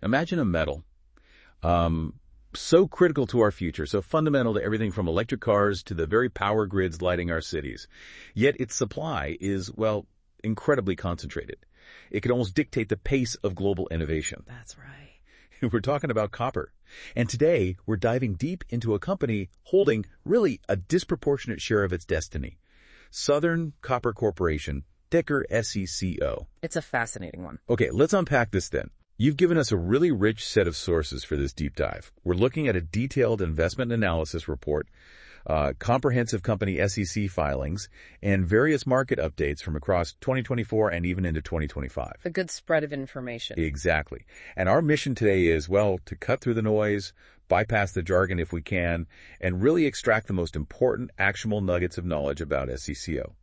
Imagine a metal so critical to our future, so fundamental to everything from electric cars to the very power grids lighting our cities. Yet its supply is, well, incredibly concentrated. It can almost dictate the pace of global innovation. That's right. We're talking about copper. And today, we're diving deep into a company holding really a disproportionate share of its destiny. Southern Copper Corporation, ticker SCCO. It's a fascinating one. Okay, let's unpack this then. You've given us a really rich set of sources for this deep dive. We're looking at a detailed investment analysis report, comprehensive company SEC filings, and various market updates from across 2024 and even into 2025. A good spread of information. Exactly. And our mission today is, well, to cut through the noise, bypass the jargon if we can, and really extract the most important, actionable nuggets of knowledge about SCCO.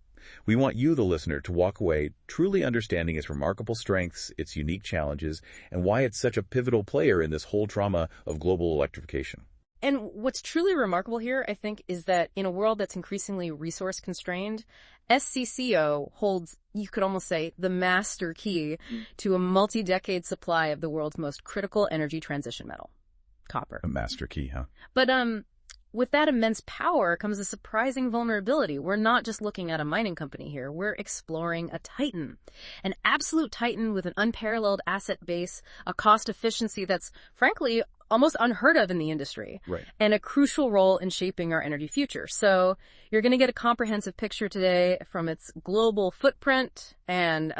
We want you, the listener, to walk away truly understanding its remarkable strengths, its unique challenges, and why it's such a pivotal player in this whole drama of global electrification. And what's truly remarkable here, I think, is that in a world that's increasingly resource-constrained, SCCO holds, you could almost say, the master key to a multi-decade supply of the world's most critical energy transition metal, copper. A master key, huh? But with that immense power comes a surprising vulnerability. We're not just looking at a mining company here. We're exploring a titan, an absolute titan with an unparalleled asset base, a cost efficiency that's, frankly, almost unheard of in the industry, right, and a crucial role in shaping our energy future. So you're going to get a comprehensive picture today from its global footprint and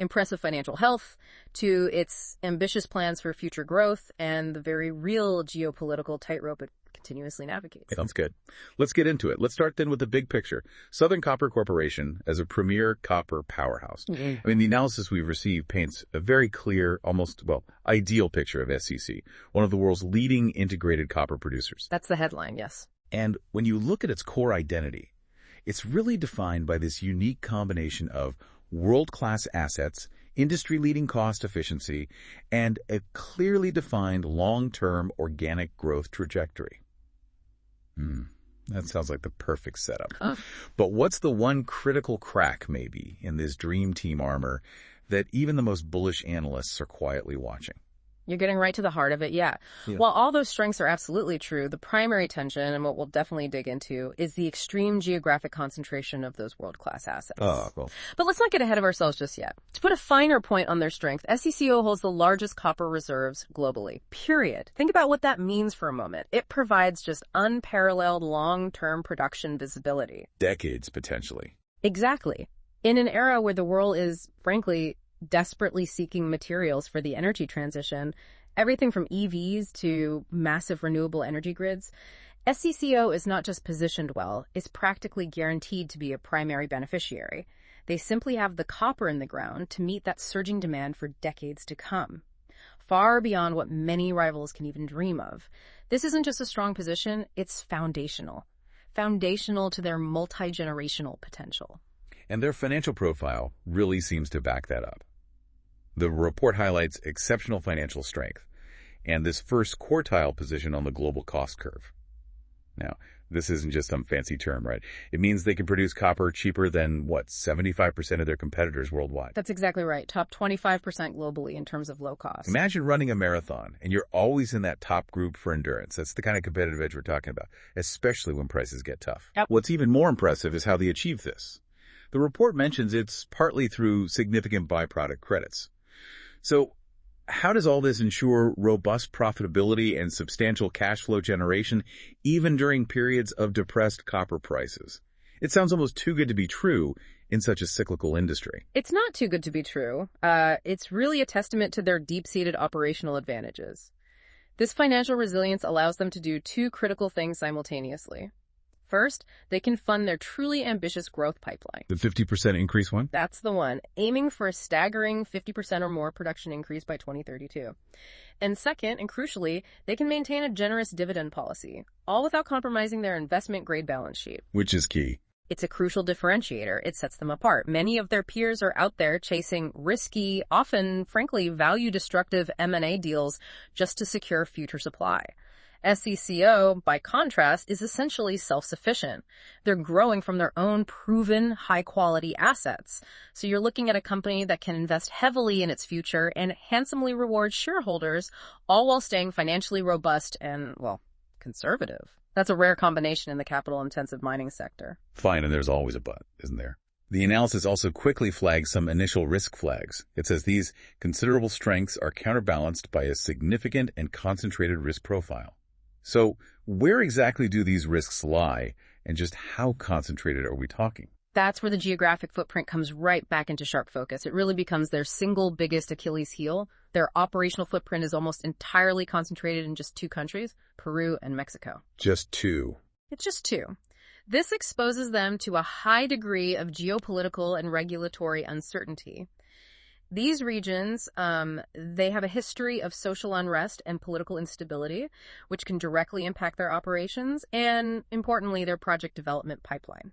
impressive financial health to its ambitious plans for future growth and the very real geopolitical tightrope it continuously navigates. Sounds good. Let's get into it. Let's start then with the big picture. Southern Copper Corporation as a premier copper powerhouse. I mean, the analysis we've received paints a very clear, almost, well, ideal picture of SCC, one of the world's leading integrated copper producers. That's the headline, yes. And when you look at its core identity, it's really defined by this unique combination of world-class assets, industry-leading cost efficiency, and a clearly defined long-term organic growth trajectory. That sounds like the perfect setup. But what's the one critical crack, maybe, in this dream team armor that even the most bullish analysts are quietly watching? You're getting right to the heart of it, yeah. While all those strengths are absolutely true, the primary tension, and what we'll definitely dig into, is the extreme geographic concentration of those world-class assets. Well. But let's not get ahead of ourselves just yet. To put a finer point on their strength, SCCO holds the largest copper reserves globally, period. Think about what that means for a moment. It provides just unparalleled long-term production visibility. Decades, potentially. Exactly. In an era where the world is, frankly, desperately seeking materials for the energy transition, everything from EVs to massive renewable energy grids, SCCO is not just positioned well, it's practically guaranteed to be a primary beneficiary. They simply have the copper in the ground to meet that surging demand for decades to come, far beyond what many rivals can even dream of. This isn't just a strong position, it's foundational to their multi-generational potential. And their financial profile really seems to back that up. The report highlights exceptional financial strength and this first quartile position on the global cost curve. Now, this isn't just some fancy term, right? It means they can produce copper cheaper than, 75% of their competitors worldwide. That's exactly right. Top 25% globally in terms of low cost. Imagine running a marathon, and you're always in that top group for endurance. That's the kind of competitive edge we're talking about, especially when prices get tough. Yep. What's even more impressive is how they achieve this. The report mentions it's partly through significant byproduct credits. So how does all this ensure robust profitability and substantial cash flow generation, even during periods of depressed copper prices? It sounds almost too good to be true in such a cyclical industry. It's not too good to be true. It's really a testament to their deep-seated operational advantages. This financial resilience allows them to do two critical things simultaneously. First, they can fund their truly ambitious growth pipeline. The 50% increase one? That's the one, aiming for a staggering 50% or more production increase by 2032. And second, and crucially, they can maintain a generous dividend policy, all without compromising their investment-grade balance sheet. Which is key. It's a crucial differentiator. It sets them apart. Many of their peers are out there chasing risky, often, frankly, value-destructive M&A deals just to secure future supply. SCCO, by contrast, is essentially self-sufficient. They're growing from their own proven high-quality assets. So you're looking at a company that can invest heavily in its future and handsomely reward shareholders, all while staying financially robust and, well, conservative. That's a rare combination in the capital-intensive mining sector. Fine, and there's always a but, isn't there? The analysis also quickly flags some initial risk flags. It says these considerable strengths are counterbalanced by a significant and concentrated risk profile. So where exactly do these risks lie, and just how concentrated are we talking? That's where the geographic footprint comes right back into sharp focus. It really becomes their single biggest Achilles heel. Their operational footprint is almost entirely concentrated in just two countries, Peru and Mexico. Just two. It's just two. This exposes them to a high degree of geopolitical and regulatory uncertainty. These regions, they have a history of social unrest and political instability, which can directly impact their operations and, importantly, their project development pipeline.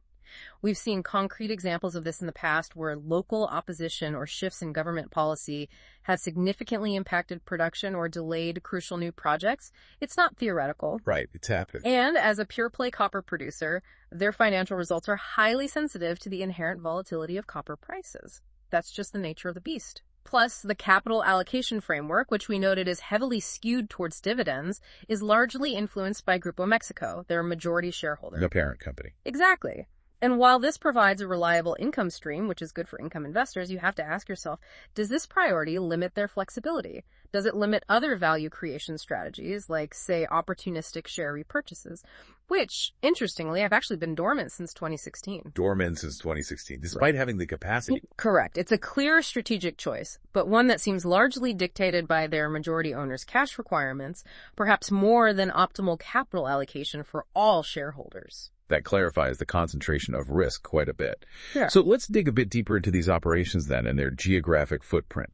We've seen concrete examples of this in the past where local opposition or shifts in government policy have significantly impacted production or delayed crucial new projects. It's not theoretical. Right, it's happening. And as a pure-play copper producer, their financial results are highly sensitive to the inherent volatility of copper prices. That's just the nature of the beast. Plus, the capital allocation framework, which we noted is heavily skewed towards dividends, is largely influenced by Grupo Mexico, their majority shareholder. The parent company. Exactly. And while this provides a reliable income stream, which is good for income investors, you have to ask yourself, does this priority limit their flexibility? Does it limit other value creation strategies, like, say, opportunistic share repurchases, which, interestingly, have actually been dormant since 2016? Dormant since 2016, despite having the capacity. Correct. It's a clear strategic choice, but one that seems largely dictated by their majority owners' cash requirements, perhaps more than optimal capital allocation for all shareholders. That clarifies the concentration of risk quite a bit. Sure. So let's dig a bit deeper into these operations then and their geographic footprint.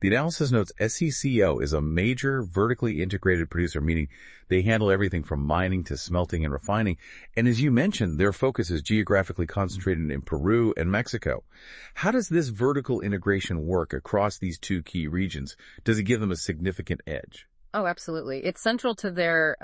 The analysis notes SCCO is a major vertically integrated producer, meaning they handle everything from mining to smelting and refining. And as you mentioned, their focus is geographically concentrated in Peru and Mexico. How does this vertical integration work across these two key regions? Does it give them a significant edge? Oh, absolutely. It's central to their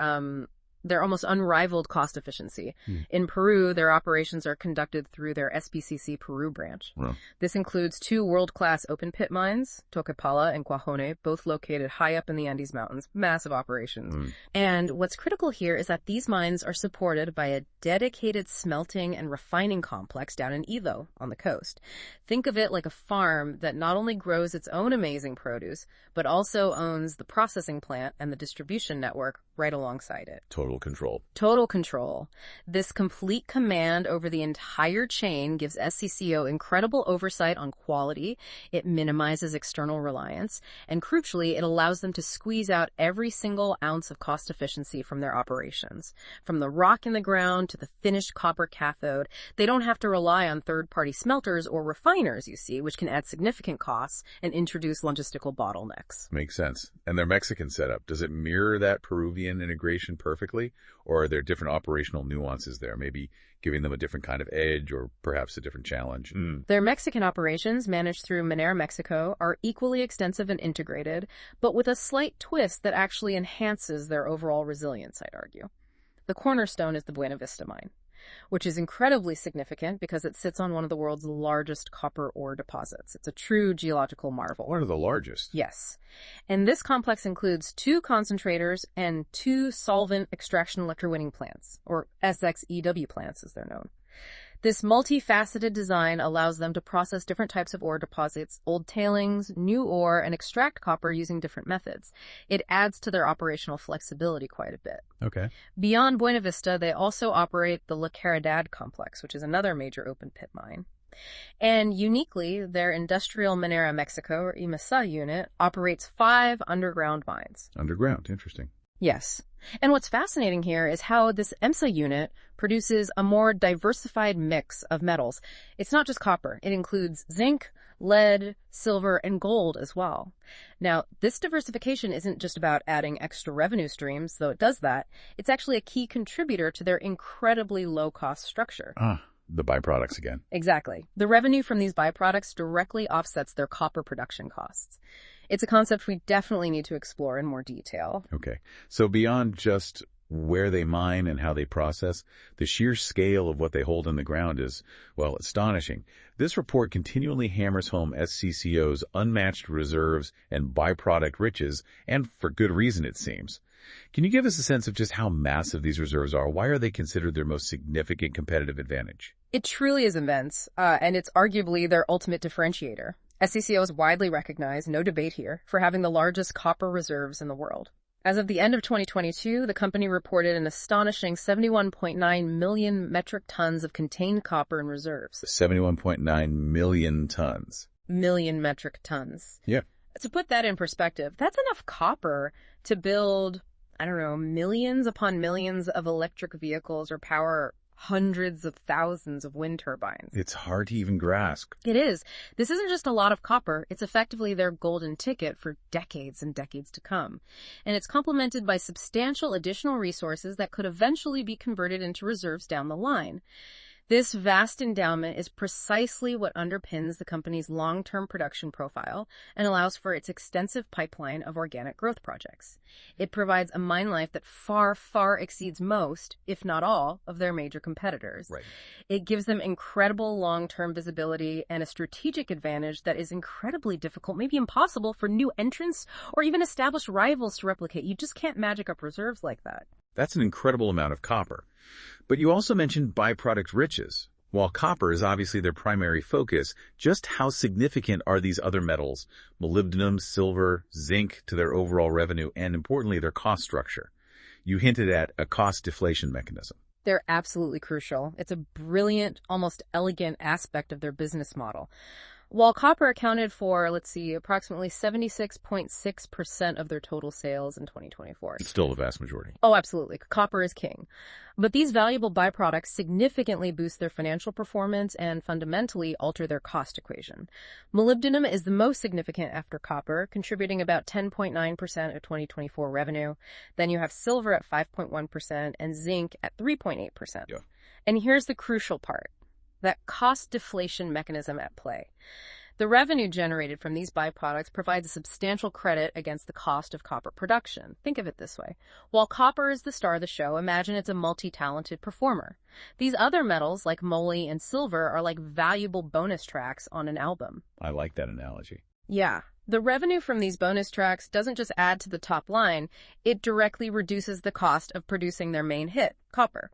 almost unrivaled cost efficiency. In Peru, their operations are conducted through their SPCC Peru branch. Well, This includes two world-class open-pit mines, Toquepala and Cuajone, both located high up in the Andes Mountains. Massive operations. And what's critical here is that these mines are supported by a dedicated smelting and refining complex down in Ilo on the coast. Think of it like a farm that not only grows its own amazing produce, but also owns the processing plant and the distribution network right alongside it. total control. Total control. This complete command over the entire chain gives SCCO incredible oversight on quality. It minimizes external reliance. And crucially, it allows them to squeeze out every single ounce of cost efficiency from their operations. From the rock in the ground to the finished copper cathode, they don't have to rely on third-party smelters or refiners, you see, which can add significant costs and introduce logistical bottlenecks. Makes sense. And their Mexican setup, does it mirror that Peruvian integration perfectly? Or are there different operational nuances there, maybe giving them a different kind of edge or perhaps a different challenge? Their Mexican operations, managed through Minera Mexico, are equally extensive and integrated, but with a slight twist that actually enhances their overall resilience, I'd argue. The cornerstone is the Buena Vista mine, which is incredibly significant because it sits on one of the world's largest copper ore deposits. It's a true geological marvel. One of the largest. Yes. And this complex includes two concentrators and two solvent extraction electrowinning plants, or SXEW plants as they're known. This multifaceted design allows them to process different types of ore deposits, old tailings, new ore, and extract copper using different methods. It adds to their operational flexibility quite a bit. Okay. Beyond Buena Vista, they also operate the La Caridad complex, which is another major open pit mine. And uniquely, their Industrial Minera Mexico, or IMASA unit, operates 5 underground mines. Underground. Interesting. Yes. And what's fascinating here is how this EMSA unit produces a more diversified mix of metals. It's not just copper. It includes zinc, lead, silver, and gold as well. Now, this diversification isn't just about adding extra revenue streams, though it does that. It's actually a key contributor to their incredibly low-cost structure. The byproducts again. Exactly. The revenue from these byproducts directly offsets their copper production costs. It's a concept we definitely need to explore in more detail. Okay. So beyond just where they mine and how they process, the sheer scale of what they hold in the ground is, well, astonishing. This report continually hammers home SCCO's unmatched reserves and byproduct riches, and for good reason, it seems. Can you give us a sense of just how massive these reserves are? Why are they considered their most significant competitive advantage? It truly is immense, and it's arguably their ultimate differentiator. SCCO is widely recognized, no debate here, for having the largest copper reserves in the world. As of the end of 2022, the company reported an astonishing 71.9 million metric tons of contained copper in reserves. 71.9 million tons. Million metric tons. Yeah. To put that in perspective, that's enough copper to build, millions upon millions of electric vehicles or power hundreds of thousands of wind turbines. It's hard to even grasp. It is. This isn't just a lot of copper. It's effectively their golden ticket for decades and decades to come. And it's complemented by substantial additional resources that could eventually be converted into reserves down the line. This vast endowment is precisely what underpins the company's long-term production profile and allows for its extensive pipeline of organic growth projects. It provides a mine life that far, far exceeds most, if not all, of their major competitors. Right. It gives them incredible long-term visibility and a strategic advantage that is incredibly difficult, maybe impossible, for new entrants or even established rivals to replicate. You just can't magic up reserves like that. That's an incredible amount of copper. But you also mentioned byproduct riches. While copper is obviously their primary focus, just how significant are these other metals, molybdenum, silver, zinc, to their overall revenue and, importantly, their cost structure? You hinted at a cost deflation mechanism. They're absolutely crucial. It's a brilliant, almost elegant aspect of their business model. While copper accounted for, approximately 76.6% of their total sales in 2024. It's still the vast majority. Oh, absolutely. Copper is king. But these valuable byproducts significantly boost their financial performance and fundamentally alter their cost equation. Molybdenum is the most significant after copper, contributing about 10.9% of 2024 revenue. Then you have silver at 5.1% and zinc at 3.8%. Yeah. And here's the crucial part. That cost deflation mechanism at play. The revenue generated from these byproducts provides a substantial credit against the cost of copper production. Think of it this way. While copper is the star of the show, imagine it's a multi-talented performer. These other metals, like moly and silver, are like valuable bonus tracks on an album. I like that analogy. Yeah. The revenue from these bonus tracks doesn't just add to the top line, it directly reduces the cost of producing their main hit, copper.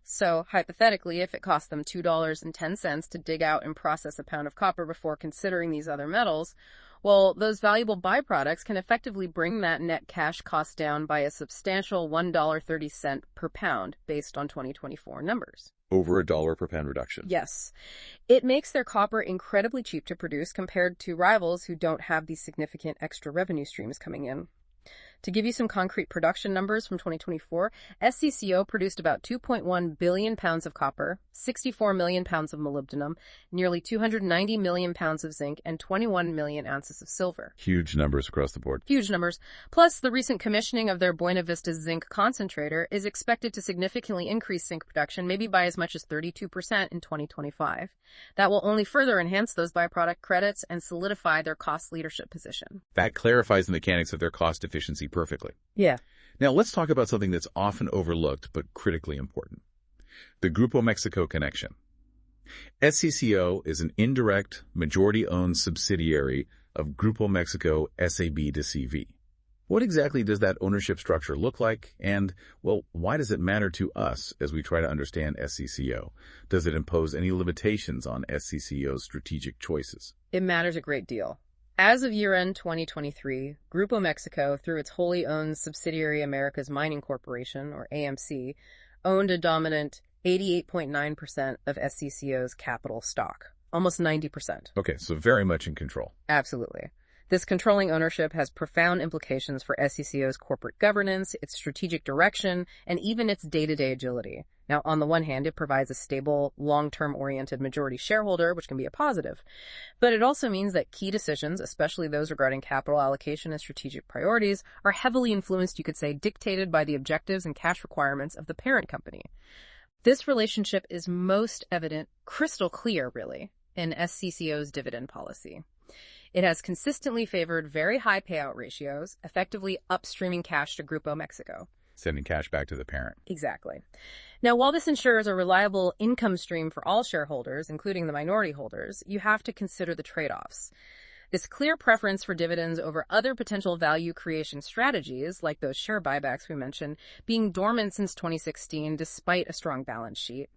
So, hypothetically, if it cost them $2.10 to dig out and process a pound of copper before considering these other metals, well, those valuable byproducts can effectively bring that net cash cost down by a substantial $1.30 per pound based on 2024 numbers. Over $1 per pound reduction. Yes. It makes their copper incredibly cheap to produce compared to rivals who don't have these significant extra revenue streams coming in. To give you some concrete production numbers from 2024, SCCO produced about 2.1 billion pounds of copper, 64 million pounds of molybdenum, nearly 290 million pounds of zinc, and 21 million ounces of silver. Huge numbers across the board. Huge numbers. Plus, the recent commissioning of their Buena Vista zinc concentrator is expected to significantly increase zinc production, maybe by as much as 32% in 2025. That will only further enhance those byproduct credits and solidify their cost leadership position. That clarifies the mechanics of their cost efficiency perfectly. Yeah. Now, let's talk about something that's often overlooked but critically important. The Grupo Mexico connection. SCCO is an indirect, majority-owned subsidiary of Grupo Mexico SAB to CV. What exactly does that ownership structure look like? And, well, why does it matter to us as we try to understand SCCO? Does it impose any limitations on SCCO's strategic choices? It matters a great deal. As of year-end 2023, Grupo Mexico, through its wholly owned subsidiary Americas Mining Corporation, or AMC, owned a dominant 88.9% of SCCO's capital stock, almost 90%. Okay, so very much in control. Absolutely. This controlling ownership has profound implications for SCCO's corporate governance, its strategic direction, and even its day-to-day agility. Now, on the one hand, it provides a stable, long-term oriented majority shareholder, which can be a positive. But it also means that key decisions, especially those regarding capital allocation and strategic priorities, are heavily influenced, you could say, dictated by the objectives and cash requirements of the parent company. This relationship is most evident, crystal clear, really, in SCCO's dividend policy. It has consistently favored very high payout ratios, effectively upstreaming cash to Grupo Mexico. sending cash back to the parent. Exactly. Now, while this ensures a reliable income stream for all shareholders, including the minority holders, you have to consider the trade-offs. This clear preference for dividends over other potential value creation strategies, like those share buybacks we mentioned, being dormant since 2016 despite a strong balance sheet.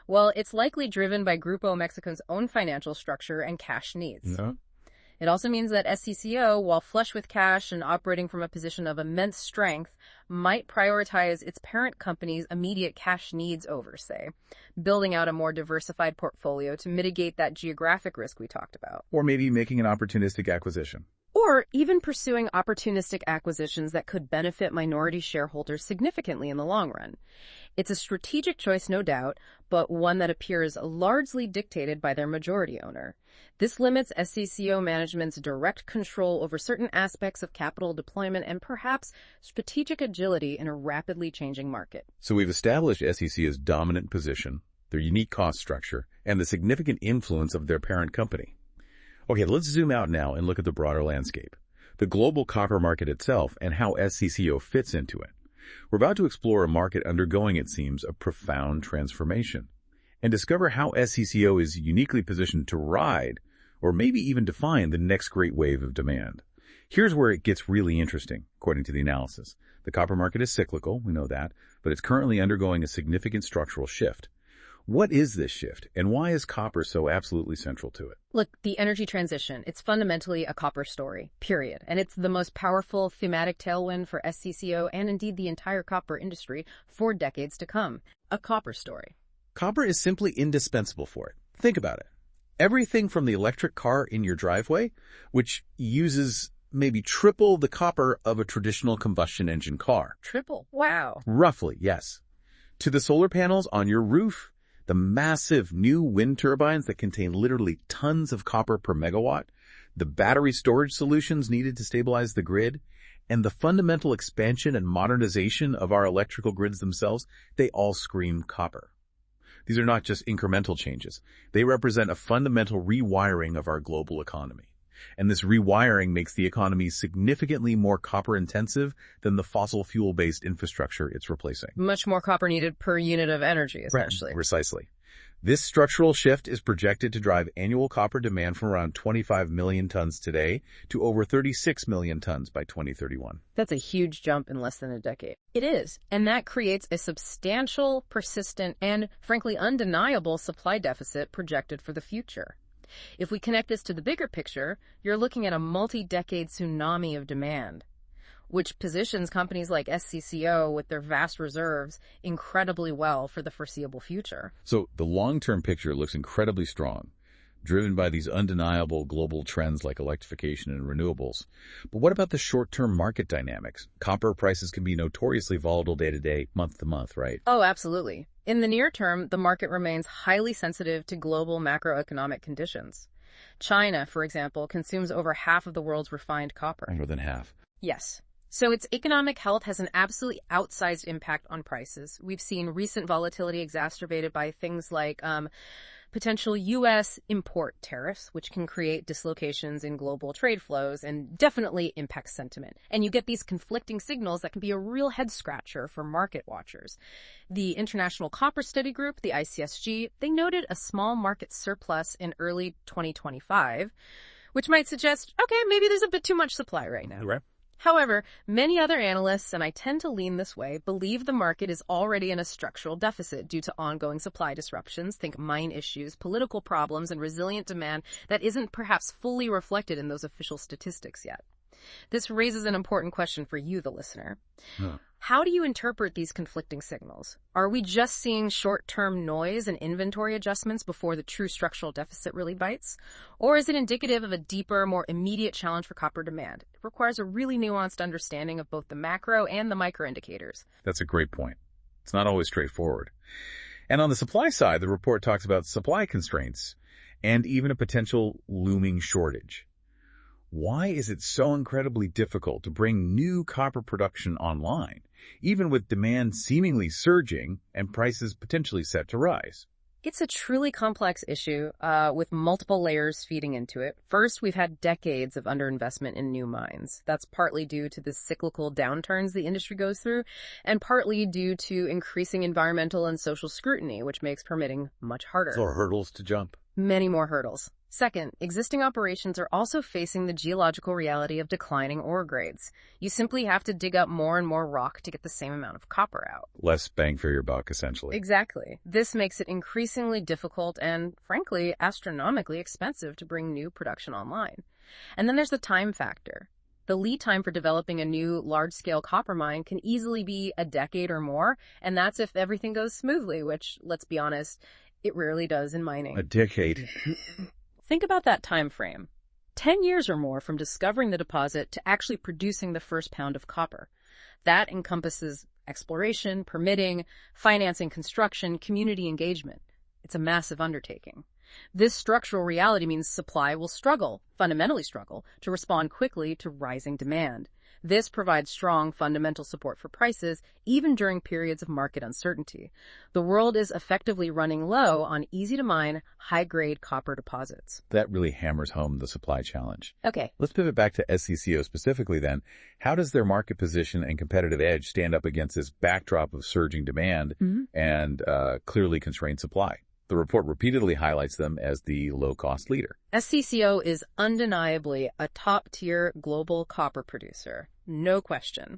Well, it's likely driven by Grupo Mexico's own financial structure and cash needs. No? It also means that SCCO, while flush with cash and operating from a position of immense strength, might prioritize its parent company's immediate cash needs over, say, building out a more diversified portfolio to mitigate that geographic risk we talked about. Or maybe making an opportunistic acquisition. Or even pursuing opportunistic acquisitions that could benefit minority shareholders significantly in the long run. It's a strategic choice, no doubt, but one that appears largely dictated by their majority owner. This limits SCCO management's direct control over certain aspects of capital deployment and perhaps strategic agility in a rapidly changing market. So we've established SCCO's dominant position, their unique cost structure, and the significant influence of their parent company. Okay, let's zoom out now and look at the broader landscape, the global copper market itself, and how SCCO fits into it. We're about to explore a market undergoing, it seems, a profound transformation, and discover how SCCO is uniquely positioned to ride, or maybe even define, the next great wave of demand. Here's where it gets really interesting, according to the analysis. The copper market is cyclical, we know that, but it's currently undergoing a significant structural shift. What is this shift, and why is copper so absolutely central to it? Look, the energy transition, it's fundamentally a copper story, period. And it's the most powerful thematic tailwind for SCCO and indeed the entire copper industry for decades to come. A copper story. Copper is simply indispensable for it. Think about it. Everything from the electric car in your driveway, which uses maybe triple the copper of a traditional combustion engine car. Triple? Wow. Roughly, yes. To the solar panels on your roof, the massive new wind turbines that contain literally tons of copper per megawatt, the battery storage solutions needed to stabilize the grid, and the fundamental expansion and modernization of our electrical grids themselves, they all scream copper. These are not just incremental changes. They represent a fundamental rewiring of our global economy. And this rewiring makes the economy significantly more copper-intensive than the fossil fuel-based infrastructure it's replacing. Much more copper needed per unit of energy, essentially. Right, precisely. This structural shift is projected to drive annual copper demand from around 25 million tons today to over 36 million tons by 2031. That's a huge jump in less than a decade. It is, and that creates a substantial, persistent, and frankly undeniable supply deficit projected for the future. If we connect this to the bigger picture, you're looking at a multi-decade tsunami of demand, which positions companies like SCCO with their vast reserves incredibly well for the foreseeable future. So the long-term picture looks incredibly strong, driven by these undeniable global trends like electrification and renewables. But what about the short-term market dynamics? Copper prices can be notoriously volatile day to day, month to month, right? Oh, absolutely. In the near term, the market remains highly sensitive to global macroeconomic conditions. China, for example, consumes over half of the world's refined copper. More than half. Yes. So its economic health has an absolutely outsized impact on prices. We've seen recent volatility exacerbated by things like potential U.S. import tariffs, which can create dislocations in global trade flows and definitely impact sentiment. And you get these conflicting signals that can be a real head-scratcher for market watchers. The International Copper Study Group, the ICSG, they noted a small market surplus in early 2025, which might suggest, okay, maybe there's a bit too much supply right now. Right. However, many other analysts, and I tend to lean this way, believe the market is already in a structural deficit due to ongoing supply disruptions, think mine issues, political problems, and resilient demand that isn't perhaps fully reflected in those official statistics yet. This raises an important question for you, the listener. How do you interpret these conflicting signals? Are we just seeing short-term noise and inventory adjustments before the true structural deficit really bites? Or is it indicative of a deeper, more immediate challenge for copper demand? It requires a really nuanced understanding of both the macro and the micro indicators. That's a great point. It's not always straightforward. And on the supply side, the report talks about supply constraints and even a potential looming shortage. Why is it so incredibly difficult to bring new copper production online, even with demand seemingly surging and prices potentially set to rise? It's a truly complex issue with multiple layers feeding into it. First, we've had decades of underinvestment in new mines. That's partly due to the cyclical downturns the industry goes through, and partly due to increasing environmental and social scrutiny, which makes permitting much harder. So hurdles to jump. Many more hurdles. Second, existing operations are also facing the geological reality of declining ore grades. You simply have to dig up more and more rock to get the same amount of copper out. Less bang for your buck, essentially. Exactly. This makes it increasingly difficult and, frankly, astronomically expensive to bring new production online. And then there's the time factor. The lead time for developing a new large-scale copper mine can easily be a decade or more, and that's if everything goes smoothly, which, let's be honest, it rarely does in mining. A decade. Think about that time frame. 10 years or more from discovering the deposit to actually producing the first pound of copper. That encompasses exploration, permitting, financing, construction, community engagement. It's a massive undertaking. This structural reality means supply will fundamentally struggle, to respond quickly to rising demand. This provides strong fundamental support for prices, even during periods of market uncertainty. The world is effectively running low on easy-to-mine, high-grade copper deposits. That really hammers home the supply challenge. Okay. Let's pivot back to SCCO specifically then. How does their market position and competitive edge stand up against this backdrop of surging demand and clearly constrained supply? The report repeatedly highlights them as the low-cost leader. SCCO is undeniably a top-tier global copper producer. No question.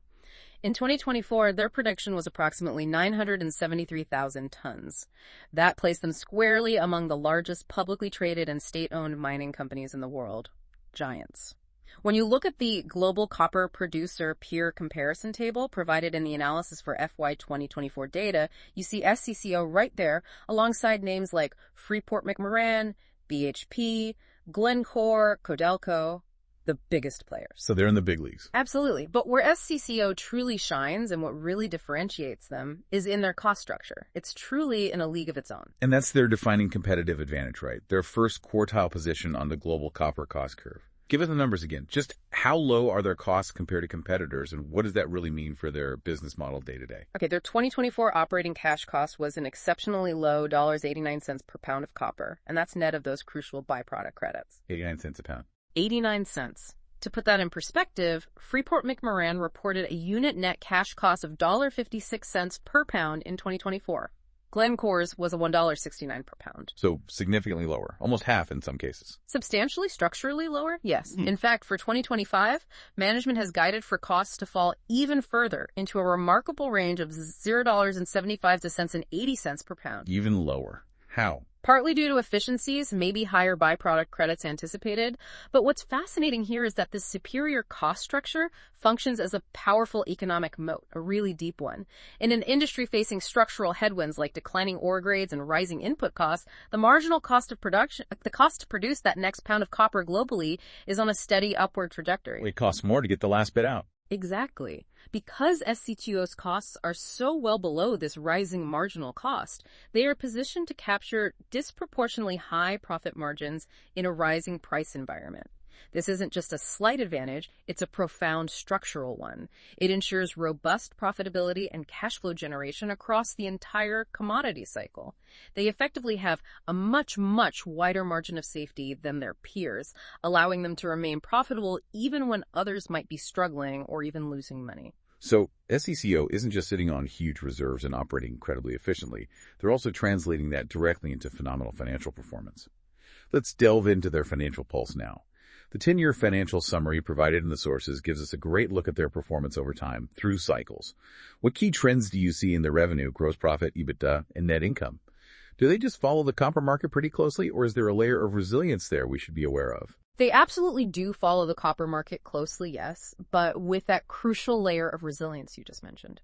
In 2024, their production was approximately 973,000 tons. That placed them squarely among the largest publicly traded and state-owned mining companies in the world. Giants. When you look at the global copper producer peer comparison table provided in the analysis for FY 2024 data, you see SCCO right there alongside names like Freeport-McMoRan, BHP, Glencore, Codelco, the biggest players. So they're in the big leagues. Absolutely. But where SCCO truly shines and what really differentiates them is in their cost structure. It's truly in a league of its own. And that's their defining competitive advantage, right? Their first quartile position on the global copper cost curve. Give us the numbers again. Just how low are their costs compared to competitors, and what does that really mean for their business model day to day? Okay, their 2024 operating cash cost was an exceptionally low $0.89 per pound of copper, and that's net of those crucial byproduct credits. 89 cents a pound. 89 cents. To put that in perspective, Freeport-McMoRan reported a unit net cash cost of $1.56 per pound in 2024. Glencore's was a $1.69 per pound. So significantly lower, almost half in some cases. Substantially structurally lower? Yes. In fact, for 2025, management has guided for costs to fall even further into a remarkable range of $0.75 to cents and 80 cents per pound. Even lower. How? Partly due to efficiencies, maybe higher byproduct credits anticipated. But what's fascinating here is that this superior cost structure functions as a powerful economic moat, a really deep one. In an industry facing structural headwinds like declining ore grades and rising input costs, the marginal cost of production, the cost to produce that next pound of copper globally is on a steady upward trajectory. It costs more to get the last bit out. Exactly. Because SCCO's costs are so well below this rising marginal cost, they are positioned to capture disproportionately high profit margins in a rising price environment. This isn't just a slight advantage, it's a profound structural one. It ensures robust profitability and cash flow generation across the entire commodity cycle. They effectively have a much, much wider margin of safety than their peers, allowing them to remain profitable even when others might be struggling or even losing money. So SCCO isn't just sitting on huge reserves and operating incredibly efficiently. They're also translating that directly into phenomenal financial performance. Let's delve into their financial pulse now. The 10-year financial summary provided in the sources gives us a great look at their performance over time through cycles. What key trends do you see in their revenue, gross profit, EBITDA, and net income? Do they just follow the copper market pretty closely, or is there a layer of resilience there we should be aware of? They absolutely do follow the copper market closely, yes, but with that crucial layer of resilience you just mentioned.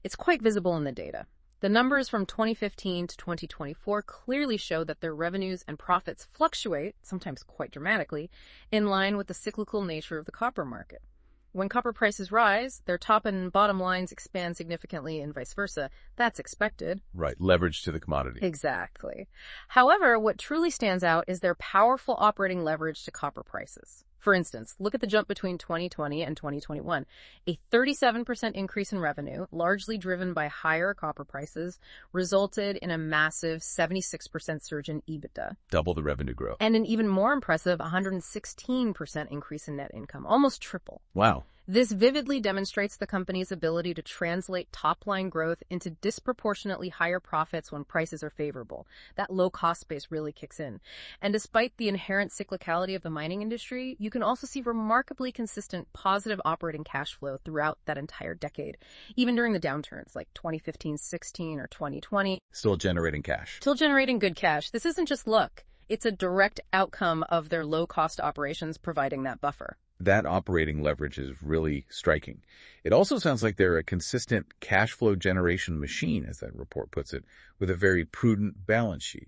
It's quite visible in the data. The numbers from 2015 to 2024 clearly show that their revenues and profits fluctuate, sometimes quite dramatically, in line with the cyclical nature of the copper market. When copper prices rise, their top and bottom lines expand significantly and vice versa. That's expected. Right, leverage to the commodity. Exactly. However, what truly stands out is their powerful operating leverage to copper prices. For instance, look at the jump between 2020 and 2021. A 37% increase in revenue, largely driven by higher copper prices, resulted in a massive 76% surge in EBITDA. Double the revenue growth. And an even more impressive 116% increase in net income, almost triple. Wow. This vividly demonstrates the company's ability to translate top-line growth into disproportionately higher profits when prices are favorable. That low-cost base really kicks in. And despite the inherent cyclicality of the mining industry, you can also see remarkably consistent positive operating cash flow throughout that entire decade, even during the downturns like 2015-16 or 2020. Still generating cash. Still generating good cash. This isn't just luck. It's a direct outcome of their low-cost operations providing that buffer. That operating leverage is really striking. It also sounds like they're a consistent cash flow generation machine, as that report puts it, with a very prudent balance sheet.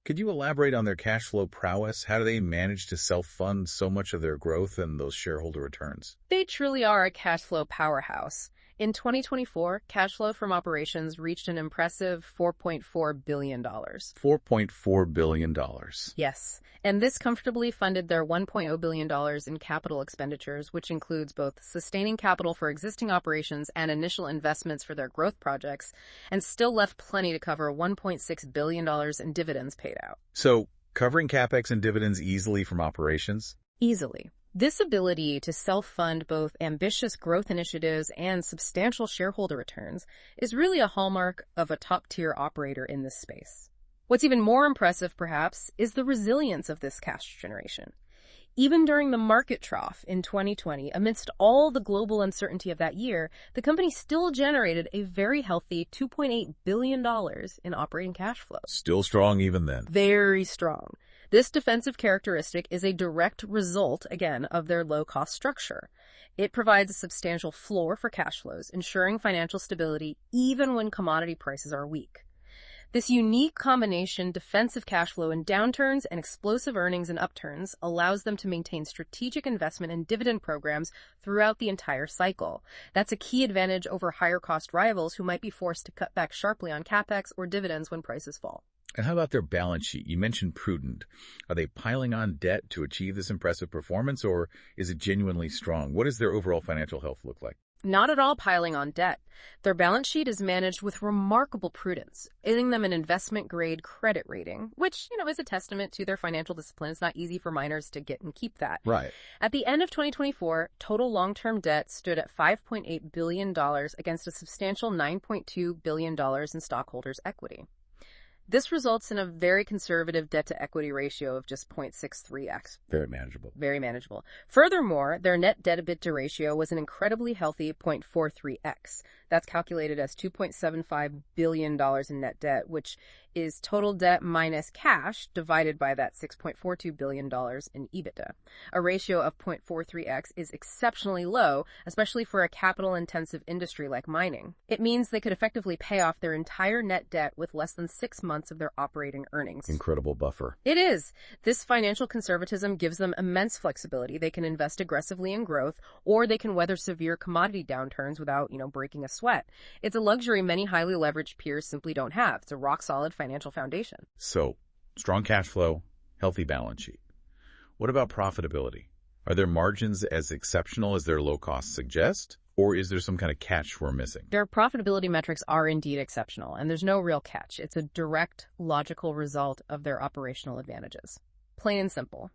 Could you elaborate on their cash flow prowess? How do they manage to self-fund so much of their growth and those shareholder returns? They truly are a cash flow powerhouse. In 2024, cash flow from operations reached an impressive $4.4 billion. $4.4 billion. Yes, and this comfortably funded their $1.0 billion in capital expenditures, which includes both sustaining capital for existing operations and initial investments for their growth projects, and still left plenty to cover $1.6 billion in dividends paid out. So, covering CapEx and dividends easily from operations? Easily. This ability to self-fund both ambitious growth initiatives and substantial shareholder returns is really a hallmark of a top-tier operator in this space. What's even more impressive, perhaps, is the resilience of this cash generation. Even during the market trough in 2020, amidst all the global uncertainty of that year, the company still generated a very healthy $2.8 billion in operating cash flow. Still strong even then. Very strong. This defensive characteristic is a direct result, again, of their low-cost structure. It provides a substantial floor for cash flows, ensuring financial stability even when commodity prices are weak. This unique combination, defensive cash flow in downturns and explosive earnings in upturns, allows them to maintain strategic investment and dividend programs throughout the entire cycle. That's a key advantage over higher-cost rivals who might be forced to cut back sharply on capex or dividends when prices fall. And how about their balance sheet? You mentioned prudent. Are they piling on debt to achieve this impressive performance, or is it genuinely strong? What does their overall financial health look like? Not at all piling on debt. Their balance sheet is managed with remarkable prudence, giving them an investment-grade credit rating, which, is a testament to their financial discipline. It's not easy for miners to get and keep that. Right. At the end of 2024, total long-term debt stood at $5.8 billion against a substantial $9.2 billion in stockholders' equity. This results in a very conservative debt-to-equity ratio of just 0.63x. Very manageable. Very manageable. Furthermore, their net debt-to-EBITDA ratio was an incredibly healthy 0.43x. That's calculated as $2.75 billion in net debt, which is total debt minus cash divided by that $6.42 billion in EBITDA. A ratio of 0.43x is exceptionally low, especially for a capital-intensive industry like mining. It means they could effectively pay off their entire net debt with less than 6 months of their operating earnings. Incredible buffer. It is. This financial conservatism gives them immense flexibility. They can invest aggressively in growth, or they can weather severe commodity downturns without, breaking a sweat. It's a luxury many highly leveraged peers simply don't have. It's a rock-solid financial foundation. So, strong cash flow, healthy balance sheet. What about profitability? Are their margins as exceptional as their low costs suggest? Or is there some kind of catch we're missing? Their profitability metrics are indeed exceptional, and there's no real catch. It's a direct, logical result of their operational advantages. Plain and simple.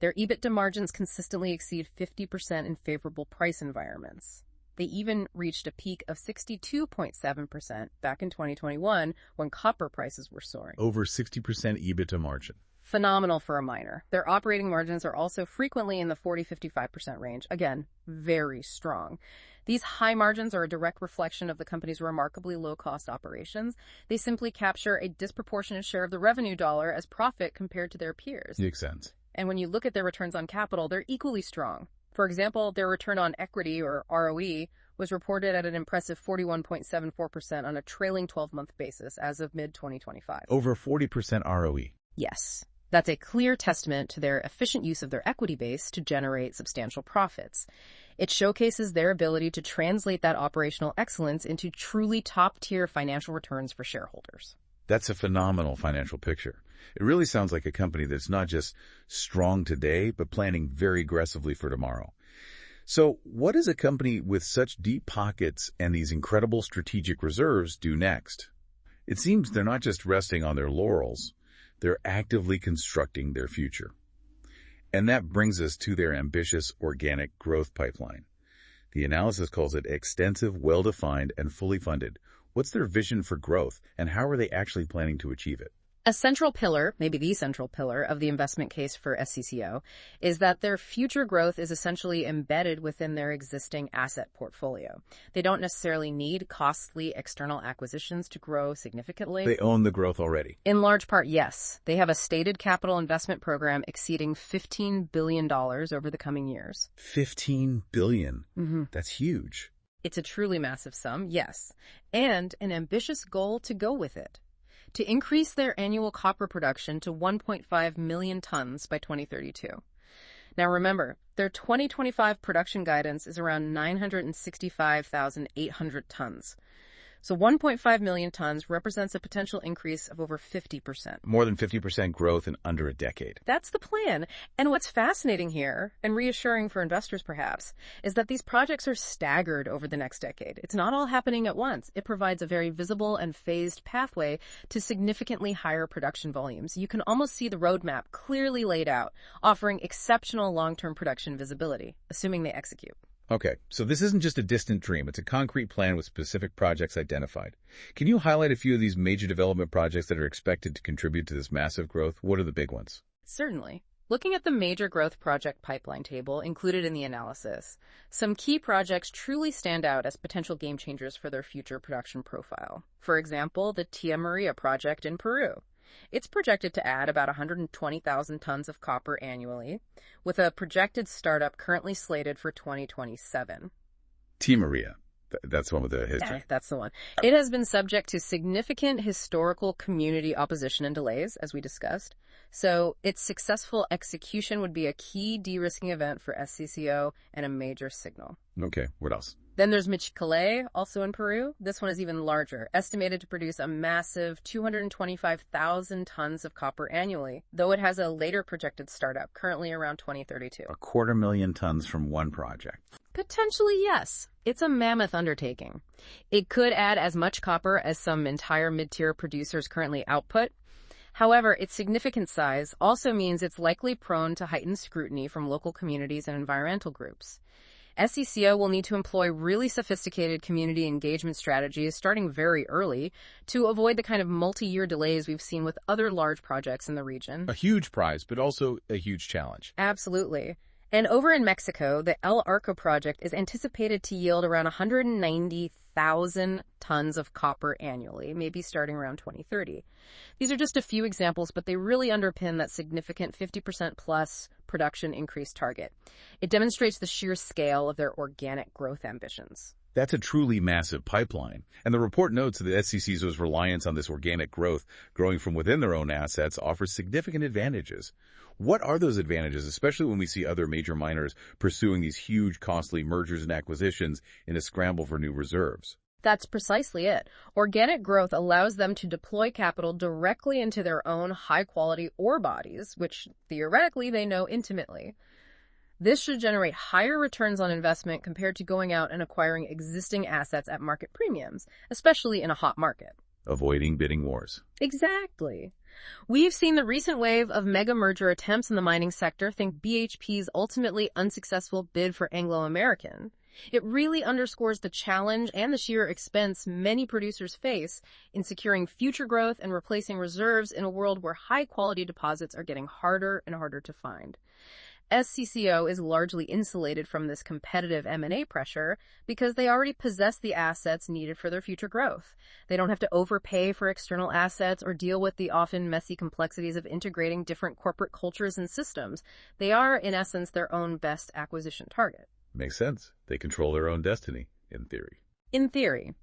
Their EBITDA margins consistently exceed 50% in favorable price environments. They even reached a peak of 62.7% back in 2021 when copper prices were soaring. Over 60% EBITDA margin. Phenomenal for a miner. Their operating margins are also frequently in the 40-55% range. Again, very strong. These high margins are a direct reflection of the company's remarkably low-cost operations. They simply capture a disproportionate share of the revenue dollar as profit compared to their peers. Makes sense. And when you look at their returns on capital, they're equally strong. For example, their return on equity, or ROE, was reported at an impressive 41.74% on a trailing 12-month basis as of mid-2025. Over 40% ROE. Yes. That's a clear testament to their efficient use of their equity base to generate substantial profits. It showcases their ability to translate that operational excellence into truly top-tier financial returns for shareholders. That's a phenomenal financial picture. It really sounds like a company that's not just strong today, but planning very aggressively for tomorrow. So what does a company with such deep pockets and these incredible strategic reserves do next? It seems they're not just resting on their laurels, they're actively constructing their future. And that brings us to their ambitious organic growth pipeline. The analysis calls it extensive, well-defined, and fully funded. What's their vision for growth, and how are they actually planning to achieve it? A central pillar, maybe the central pillar, of the investment case for SCCO is that their future growth is essentially embedded within their existing asset portfolio. They don't necessarily need costly external acquisitions to grow significantly. They own the growth already. In large part, yes. They have a stated capital investment program exceeding $15 billion over the coming years. $15 billion? Mm-hmm. That's huge. It's a truly massive sum, yes, and an ambitious goal to go with it. To increase their annual copper production to 1.5 million tons by 2032. Now remember, their 2025 production guidance is around 965,800 tons. So 1.5 million tons represents a potential increase of over 50%. More than 50% growth in under a decade. That's the plan. And what's fascinating here, and reassuring for investors perhaps, is that these projects are staggered over the next decade. It's not all happening at once. It provides a very visible and phased pathway to significantly higher production volumes. You can almost see the roadmap clearly laid out, offering exceptional long-term production visibility, assuming they execute. Okay, so this isn't just a distant dream. It's a concrete plan with specific projects identified. Can you highlight a few of these major development projects that are expected to contribute to this massive growth? What are the big ones? Certainly. Looking at the major growth project pipeline table included in the analysis, some key projects truly stand out as potential game changers for their future production profile. For example, the Tia Maria project in Peru. It's projected to add about 120,000 tons of copper annually, with a projected startup currently slated for 2027. Tia Maria. That's the one with the history. Yeah, that's the one. It has been subject to significant historical community opposition and delays, as we discussed. So its successful execution would be a key de-risking event for SCCO and a major signal. Okay, what else? Then there's Michicale, also in Peru. This one is even larger, estimated to produce a massive 225,000 tons of copper annually, though it has a later projected startup, currently around 2032. 250,000 tons from one project. Potentially, yes. It's a mammoth undertaking. It could add as much copper as some entire mid-tier producers currently output. However, its significant size also means it's likely prone to heightened scrutiny from local communities and environmental groups. SCCO will need to employ really sophisticated community engagement strategies starting very early to avoid the kind of multi-year delays we've seen with other large projects in the region. A huge prize, but also a huge challenge. Absolutely. And over in Mexico, the El Arco project is anticipated to yield around 190,000 tons of copper annually, maybe starting around 2030. These are just a few examples, but they really underpin that significant 50% plus production increase target. It demonstrates the sheer scale of their organic growth ambitions. That's a truly massive pipeline. And the report notes that SCCO's reliance on this organic growth, growing from within their own assets, offers significant advantages. What are those advantages, especially when we see other major miners pursuing these huge, costly mergers and acquisitions in a scramble for new reserves? That's precisely it. Organic growth allows them to deploy capital directly into their own high-quality ore bodies, which theoretically they know intimately. This should generate higher returns on investment compared to going out and acquiring existing assets at market premiums, especially in a hot market. Avoiding bidding wars. Exactly. We've seen the recent wave of mega merger attempts in the mining sector. Think BHP's ultimately unsuccessful bid for Anglo American. It really underscores the challenge and the sheer expense many producers face in securing future growth and replacing reserves in a world where high-quality deposits are getting harder and harder to find. SCCO is largely insulated from this competitive M&A pressure because they already possess the assets needed for their future growth. They don't have to overpay for external assets or deal with the often messy complexities of integrating different corporate cultures and systems. They are, in essence, their own best acquisition target. Makes sense. They control their own destiny, in theory. In theory.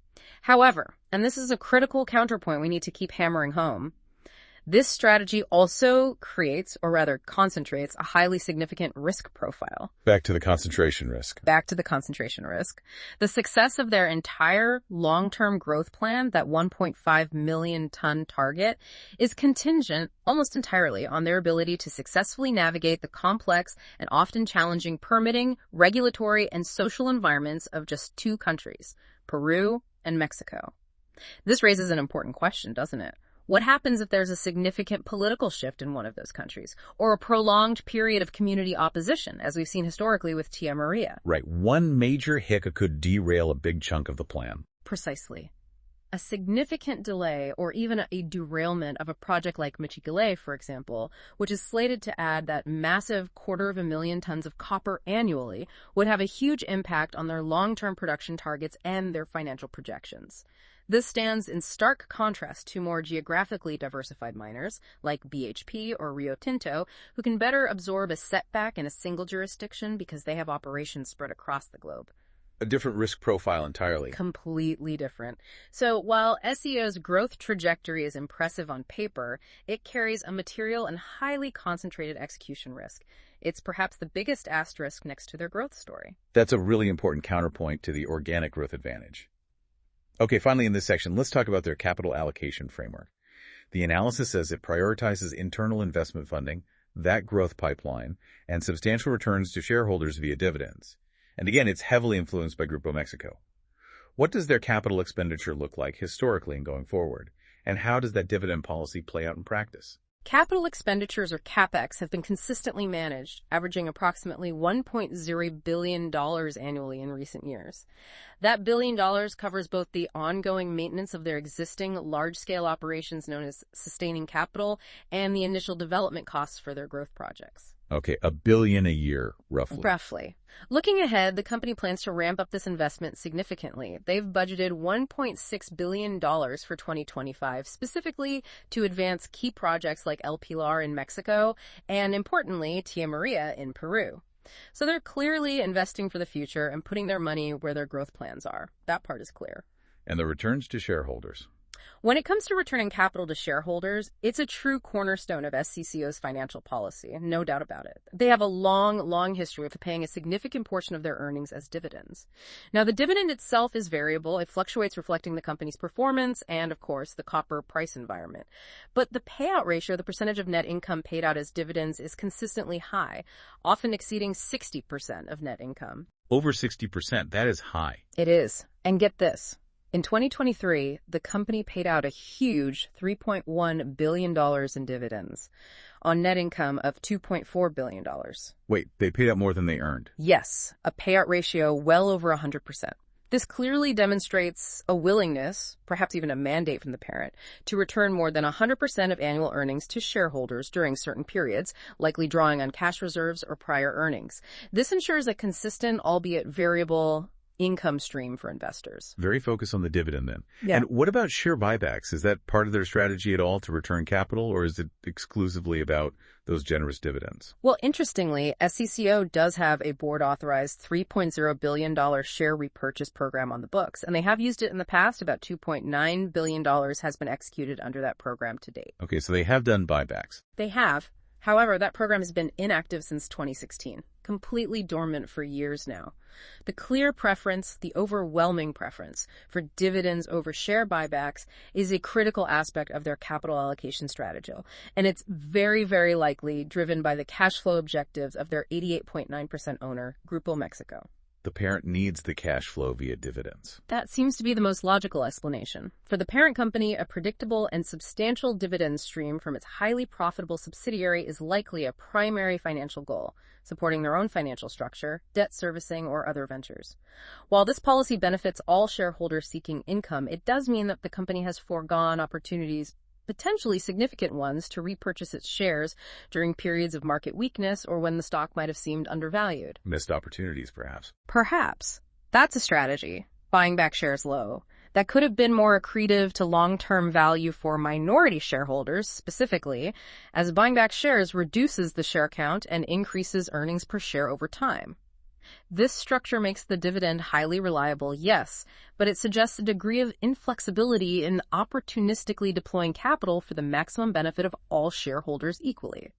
However, and this is a critical counterpoint we need to keep hammering home, This strategy also creates, or rather concentrates, a highly significant risk profile. Back to the concentration risk. Back to the concentration risk. The success of their entire long-term growth plan, that 1.5 million ton target, is contingent almost entirely on their ability to successfully navigate the complex and often challenging permitting, regulatory, and social environments of just two countries, Peru and Mexico. This raises an important question, doesn't it? What happens if there's a significant political shift in one of those countries, or a prolonged period of community opposition, as we've seen historically with Tia Maria? Right. One major hiccup could derail a big chunk of the plan. Precisely. A significant delay or even a derailment of a project like Michigale, for example, which is slated to add that massive 250,000 tons of copper annually, would have a huge impact on their long-term production targets and their financial projections. This stands in stark contrast to more geographically diversified miners, like BHP or Rio Tinto, who can better absorb a setback in a single jurisdiction because they have operations spread across the globe. A different risk profile entirely. Completely different. So while SCCO's growth trajectory is impressive on paper, it carries a material and highly concentrated execution risk. It's perhaps the biggest asterisk next to their growth story. That's a really important counterpoint to the organic growth advantage. Okay, finally in this section, let's talk about their capital allocation framework. The analysis says it prioritizes internal investment funding, that growth pipeline, and substantial returns to shareholders via dividends. And again, it's heavily influenced by Grupo Mexico. What does their capital expenditure look like historically and going forward? And how does that dividend policy play out in practice? Capital expenditures, or CapEx, have been consistently managed, averaging approximately $1.0 billion annually in recent years. That $1 billion covers both the ongoing maintenance of their existing large-scale operations known as sustaining capital and the initial development costs for their growth projects. Okay, $1 billion a year, roughly. Roughly. Looking ahead, the company plans to ramp up this investment significantly. They've budgeted $1.6 billion for 2025, specifically to advance key projects like El Pilar in Mexico and, importantly, Tia Maria in Peru. So they're clearly investing for the future and putting their money where their growth plans are. That part is clear. And the returns to shareholders. When it comes to returning capital to shareholders, it's a true cornerstone of SCCO's financial policy, no doubt about it. They have a long history of paying a significant portion of their earnings as dividends. Now, the dividend itself is variable. It fluctuates reflecting the company's performance and, of course, the copper price environment. But the payout ratio, the percentage of net income paid out as dividends, is consistently high, often exceeding 60% of net income. Over 60%, that is high. It is. And get this. In 2023, the company paid out a huge $3.1 billion in dividends on net income of $2.4 billion. Wait, they paid out more than they earned? Yes, a payout ratio well over 100%. This clearly demonstrates a willingness, perhaps even a mandate from the parent, to return more than 100% of annual earnings to shareholders during certain periods, likely drawing on cash reserves or prior earnings. This ensures a consistent, albeit variable, income stream for investors. Very focused on the dividend then. Yeah. And what about share buybacks? Is that part of their strategy at all to return capital, or is it exclusively about those generous dividends? Well, interestingly, SCCO does have a board-authorized $3.0 billion share repurchase program on the books, and they have used it in the past. About $2.9 billion has been executed under that program to date. Okay, so they have done buybacks. They have. However, that program has been inactive since 2016, completely dormant for years now. The clear preference, the overwhelming preference for dividends over share buybacks is a critical aspect of their capital allocation strategy, and it's very likely driven by the cash flow objectives of their 88.9% owner, Grupo Mexico. The parent needs the cash flow via dividends. That seems to be the most logical explanation. For the parent company, a predictable and substantial dividend stream from its highly profitable subsidiary is likely a primary financial goal, supporting their own financial structure, debt servicing, or other ventures. While this policy benefits all shareholders seeking income, it does mean that the company has foregone opportunities, potentially significant ones, to repurchase its shares during periods of market weakness or when the stock might have seemed undervalued. Missed opportunities, perhaps. Perhaps. That's a strategy, buying back shares low. That could have been more accretive to long-term value for minority shareholders, specifically, as buying back shares reduces the share count and increases earnings per share over time. This structure makes the dividend highly reliable, yes, but it suggests a degree of inflexibility in opportunistically deploying capital for the maximum benefit of all shareholders equally.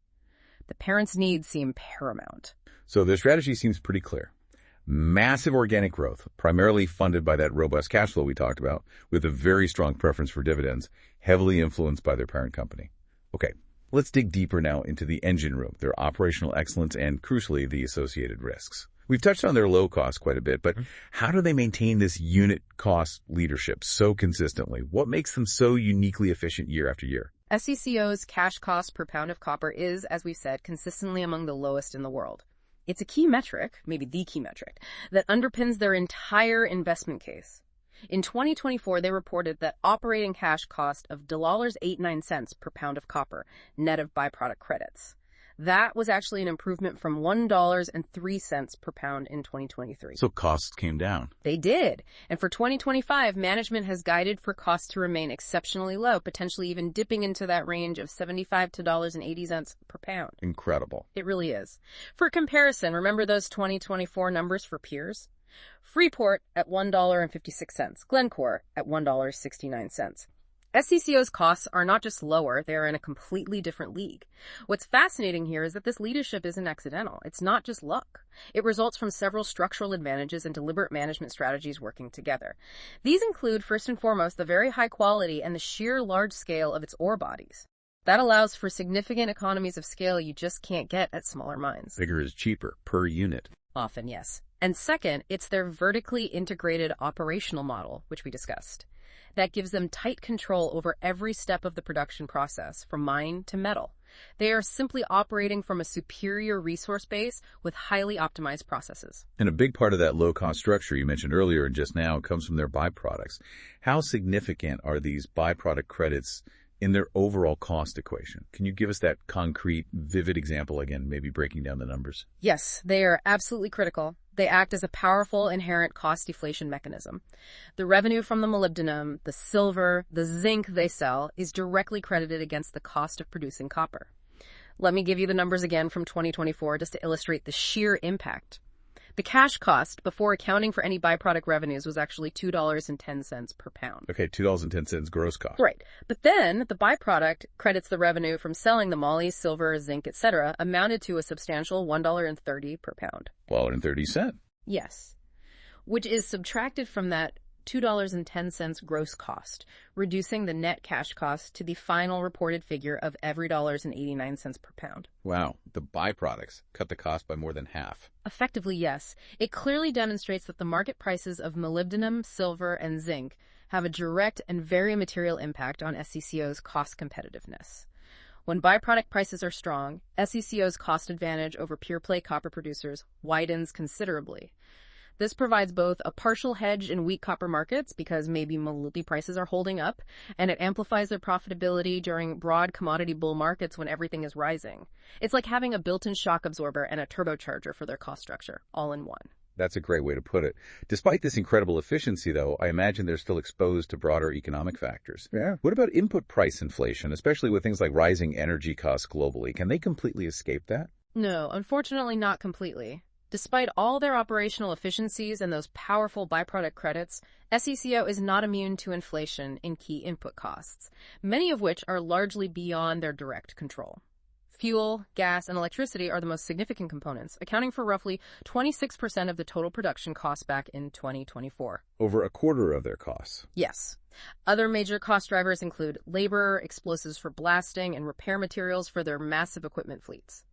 The parent's needs seem paramount. So their strategy seems pretty clear. Massive organic growth, primarily funded by that robust cash flow we talked about, with a very strong preference for dividends, heavily influenced by their parent company. Okay, let's dig deeper now into the engine room, their operational excellence, and crucially, the associated risks. We've touched on their low cost quite a bit, but how do they maintain this unit cost leadership so consistently? What makes them so uniquely efficient year after year? SCCO's cash cost per pound of copper is, as we said, consistently among the lowest in the world. It's a key metric, maybe the key metric, that underpins their entire investment case. In 2024, they reported that operating cash cost of $0.89 per pound of copper, net of byproduct credits. That was actually an improvement from $1.03 per pound in 2023. So costs came down. They did. And for 2025, management has guided for costs to remain exceptionally low, potentially even dipping into that range of $75 to $0.80 per pound. Incredible. It really is. For comparison, remember those 2024 numbers for peers? Freeport at $1.56, Glencore at $1.69. SCCO's costs are not just lower, they are in a completely different league. What's fascinating here is that this leadership isn't accidental. It's not just luck. It results from several structural advantages and deliberate management strategies working together. These include, first and foremost, the very high quality and the sheer large scale of its ore bodies. That allows for significant economies of scale you just can't get at smaller mines. Bigger is cheaper per unit. Often, yes. And second, it's their vertically integrated operational model, which we discussed. That gives them tight control over every step of the production process, from mine to metal. They are simply operating from a superior resource base with highly optimized processes. And a big part of that low-cost structure you mentioned earlier and just now comes from their byproducts. How significant are these byproduct credits in their overall cost equation? Can you give us that concrete, vivid example again, maybe breaking down the numbers? Yes, they are absolutely critical. They act as a powerful inherent cost deflation mechanism. The revenue from the molybdenum, the silver, the zinc they sell is directly credited against the cost of producing copper. Let me give you the numbers again from 2024 just to illustrate the sheer impact. The cash cost before accounting for any byproduct revenues was actually $2.10 per pound. Okay, $2.10 gross cost. Right. But then the byproduct credits the revenue from selling the moly, silver, zinc, etc. amounted to a substantial $1.30 per pound. $1.30. Yes. Which is subtracted from that $2.10 gross cost, reducing the net cash cost to the final reported figure of every $0.89 per pound. Wow, the byproducts cut the cost by more than half. Effectively, yes. It clearly demonstrates that the market prices of molybdenum, silver, and zinc have a direct and very material impact on SCCO's cost competitiveness. When byproduct prices are strong, SCCO's cost advantage over pure-play copper producers widens considerably. This provides both a partial hedge in weak copper markets because maybe moly prices are holding up, and it amplifies their profitability during broad commodity bull markets when everything is rising. It's like having a built-in shock absorber and a turbocharger for their cost structure, all in one. That's a great way to put it. Despite this incredible efficiency, though, I imagine they're still exposed to broader economic factors. Yeah. What about input price inflation, especially with things like rising energy costs globally? Can they completely escape that? No, unfortunately not completely. Despite all their operational efficiencies and those powerful byproduct credits, SCCO is not immune to inflation in key input costs, many of which are largely beyond their direct control. Fuel, gas, and electricity are the most significant components, accounting for roughly 26% of the total production cost back in 2024. Over a quarter of their costs. Yes. Other major cost drivers include labor, explosives for blasting, and repair materials for their massive equipment fleets.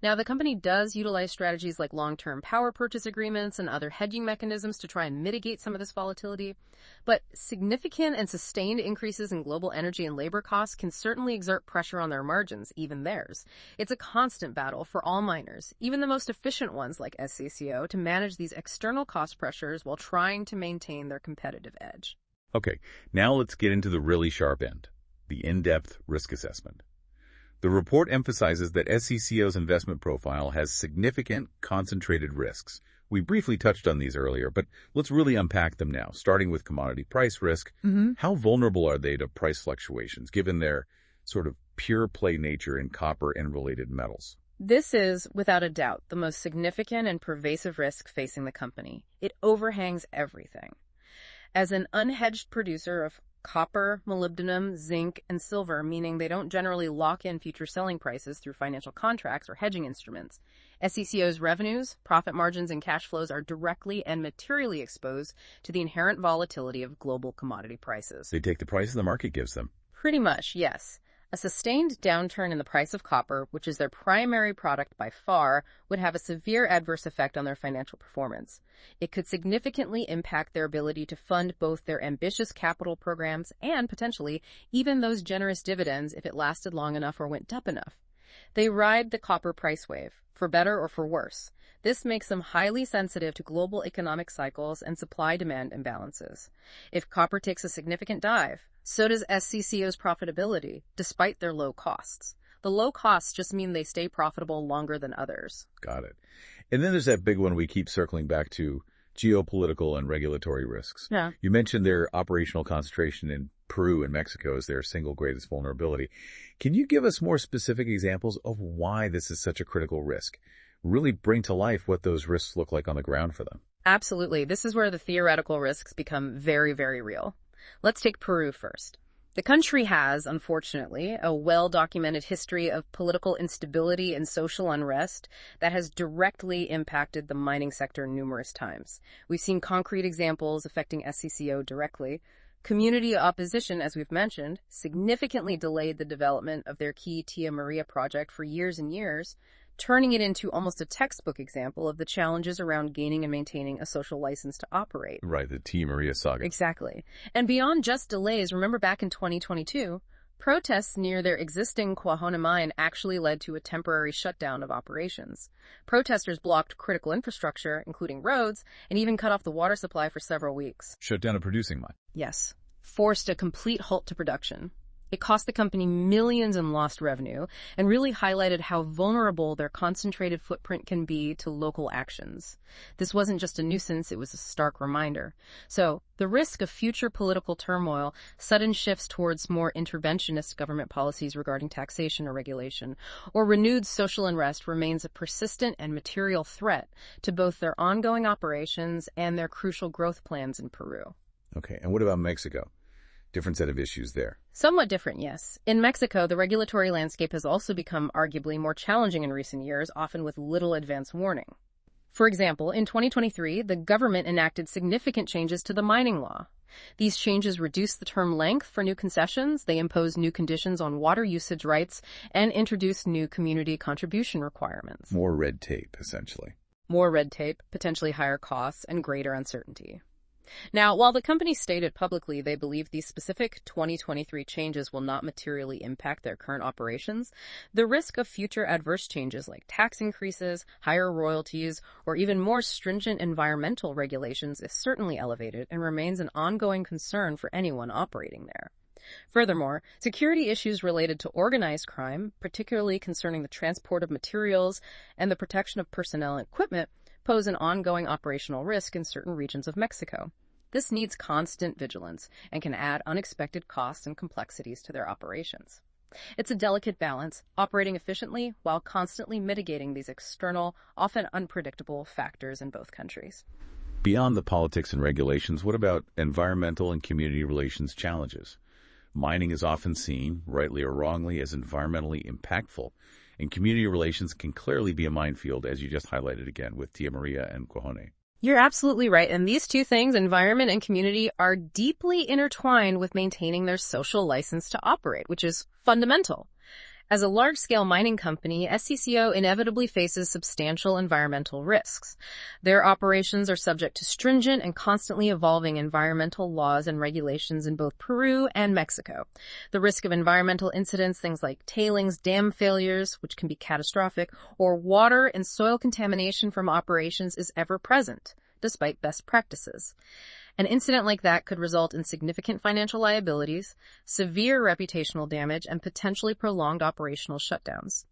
Now, the company does utilize strategies like long-term power purchase agreements and other hedging mechanisms to try and mitigate some of this volatility, but significant and sustained increases in global energy and labor costs can certainly exert pressure on their margins, even theirs. It's a constant battle for all miners, even the most efficient ones like SCCO, to manage these external cost pressures while trying to maintain their competitive edge. Okay, now let's get into the really sharp end, the in-depth risk assessment. The report emphasizes that SCCO's investment profile has significant concentrated risks. We briefly touched on these earlier, but let's really unpack them now, starting with commodity price risk. How vulnerable are they to price fluctuations, given their sort of pure play nature in copper and related metals? This is, without a doubt, the most significant and pervasive risk facing the company. It overhangs everything. As an unhedged producer of copper, molybdenum, zinc, and silver, meaning they don't generally lock in future selling prices through financial contracts or hedging instruments, SCCO's revenues, profit margins, and cash flows are directly and materially exposed to the inherent volatility of global commodity prices. They take the price the market gives them. Pretty much, yes. A sustained downturn in the price of copper, which is their primary product by far, would have a severe adverse effect on their financial performance. It could significantly impact their ability to fund both their ambitious capital programs and, potentially, even those generous dividends if it lasted long enough or went up enough. They ride the copper price wave, for better or for worse. This makes them highly sensitive to global economic cycles and supply-demand imbalances. If copper takes a significant dive, so does SCCO's profitability, despite their low costs. The low costs just mean they stay profitable longer than others. Got it. And then there's that big one we keep circling back to, geopolitical and regulatory risks. Yeah. You mentioned their operational concentration in Peru and Mexico as their single greatest vulnerability. Can you give us more specific examples of why this is such a critical risk? Really bring to life what those risks look like on the ground for them. Absolutely. This is where the theoretical risks become very, very real. Let's take Peru first. The country has, unfortunately, a well-documented history of political instability and social unrest that has directly impacted the mining sector numerous times. We've seen concrete examples affecting SCCO directly. Community opposition, as we've mentioned, significantly delayed the development of their key Tia Maria project for years and years, turning it into almost a textbook example of the challenges around gaining and maintaining a social license to operate. Right, the Tia Maria saga. Exactly. And beyond just delays, remember back in 2022, protests near their existing Cuajone mine actually led to a temporary shutdown of operations. Protesters blocked critical infrastructure, including roads, and even cut off the water supply for several weeks. Shut down a producing mine. Yes. Forced a complete halt to production. It cost the company millions in lost revenue and really highlighted how vulnerable their concentrated footprint can be to local actions. This wasn't just a nuisance, it was a stark reminder. So, the risk of future political turmoil, sudden shifts towards more interventionist government policies regarding taxation or regulation, or renewed social unrest remains a persistent and material threat to both their ongoing operations and their crucial growth plans in Peru. Okay, and what about Mexico? Different set of issues there. Somewhat different, yes. In Mexico, the regulatory landscape has also become arguably more challenging in recent years, often with little advance warning. For example, in 2023, the government enacted significant changes to the mining law. These changes reduced the term length for new concessions, they imposed new conditions on water usage rights, and introduced new community contribution requirements. More red tape, essentially. More red tape, potentially higher costs, and greater uncertainty. Now, while the company stated publicly they believe these specific 2023 changes will not materially impact their current operations, the risk of future adverse changes like tax increases, higher royalties, or even more stringent environmental regulations is certainly elevated and remains an ongoing concern for anyone operating there. Furthermore, security issues related to organized crime, particularly concerning the transport of materials and the protection of personnel and equipment, pose an ongoing operational risk in certain regions of Mexico. This needs constant vigilance and can add unexpected costs and complexities to their operations. It's a delicate balance, operating efficiently while constantly mitigating these external, often unpredictable factors in both countries. Beyond the politics and regulations, what about environmental and community relations challenges? Mining is often seen, rightly or wrongly, as environmentally impactful, and community relations can clearly be a minefield, as you just highlighted again with Tia Maria and Cuajone. You're absolutely right, and these two things, environment and community, are deeply intertwined with maintaining their social license to operate, which is fundamental. As a large-scale mining company, SCCO inevitably faces substantial environmental risks. Their operations are subject to stringent and constantly evolving environmental laws and regulations in both Peru and Mexico. The risk of environmental incidents, things like tailings, dam failures, which can be catastrophic, or water and soil contamination from operations is ever present, despite best practices. An incident like that could result in significant financial liabilities, severe reputational damage, and potentially prolonged operational shutdowns.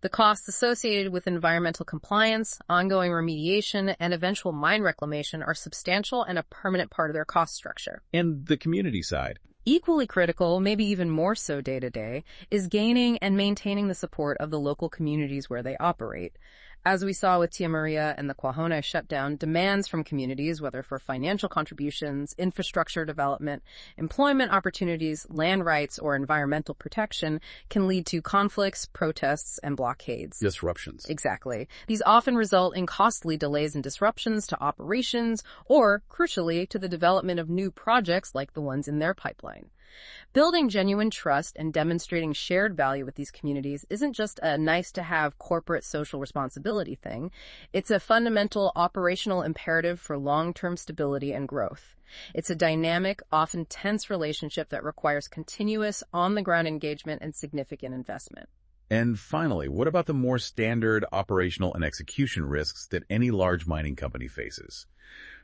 The costs associated with environmental compliance, ongoing remediation, and eventual mine reclamation are substantial and a permanent part of their cost structure. And the community side. Equally critical, maybe even more so day to day, is gaining and maintaining the support of the local communities where they operate. As we saw with Tia Maria and the Kwahona shutdown, demands from communities, whether for financial contributions, infrastructure development, employment opportunities, land rights, or environmental protection, can lead to conflicts, protests, and blockades. Disruptions. Exactly. These often result in costly delays and disruptions to operations, or, crucially, to the development of new projects like the ones in their pipeline. Building genuine trust and demonstrating shared value with these communities isn't just a nice-to-have corporate social responsibility thing. It's a fundamental operational imperative for long-term stability and growth. It's a dynamic, often tense relationship that requires continuous, on-the-ground engagement and significant investment. And finally, what about the more standard operational and execution risks that any large mining company faces,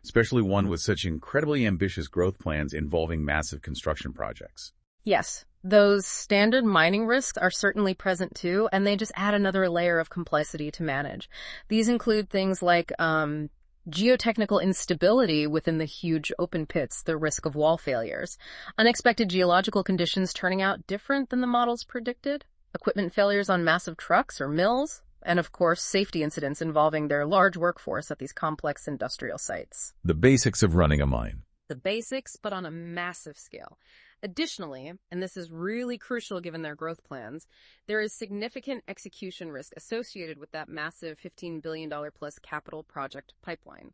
especially one with such incredibly ambitious growth plans involving massive construction projects? Yes, those standard mining risks are certainly present too, and they just add another layer of complexity to manage. These include things like geotechnical instability within the huge open pits, the risk of wall failures, unexpected geological conditions turning out different than the models predicted, equipment failures on massive trucks or mills, and of course, safety incidents involving their large workforce at these complex industrial sites. The basics of running a mine. The basics, but on a massive scale. Additionally, and this is really crucial given their growth plans, there is significant execution risk associated with that massive $15 billion plus capital project pipeline.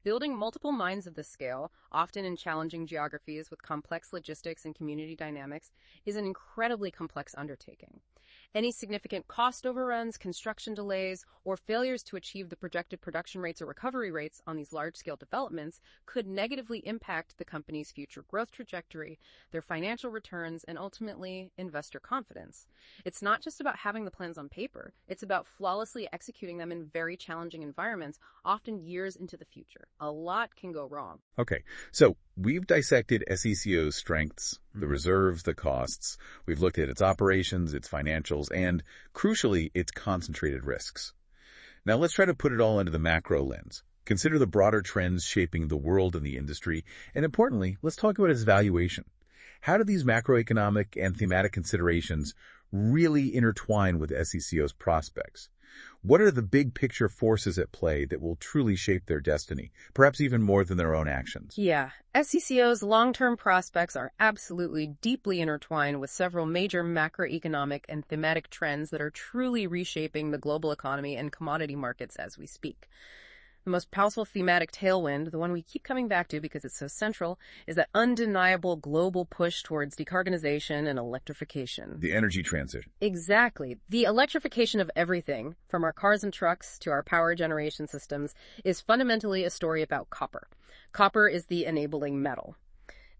Building multiple mines of this scale, often in challenging geographies with complex logistics and community dynamics, is an incredibly complex undertaking. Any significant cost overruns, construction delays, or failures to achieve the projected production rates or recovery rates on these large-scale developments could negatively impact the company's future growth trajectory, their financial returns, and ultimately investor confidence. It's not just about having the plans on paper, it's about flawlessly executing them in very challenging environments, often years into the future. A lot can go wrong. Okay, so we've dissected SCCO's strengths, the reserves, the costs. We've looked at its operations, its financials, and, crucially, its concentrated risks. Now let's try to put it all into the macro lens. Consider the broader trends shaping the world and the industry, and importantly, let's talk about its valuation. How do these macroeconomic and thematic considerations really intertwine with SCCO's prospects? What are the big picture forces at play that will truly shape their destiny, perhaps even more than their own actions? Yeah, SCCO's long-term prospects are absolutely deeply intertwined with several major macroeconomic and thematic trends that are truly reshaping the global economy and commodity markets as we speak. The most powerful thematic tailwind, the one we keep coming back to because it's so central, is that undeniable global push towards decarbonization and electrification. The energy transition. Exactly. The electrification of everything, from our cars and trucks to our power generation systems, is fundamentally a story about copper. Copper is the enabling metal.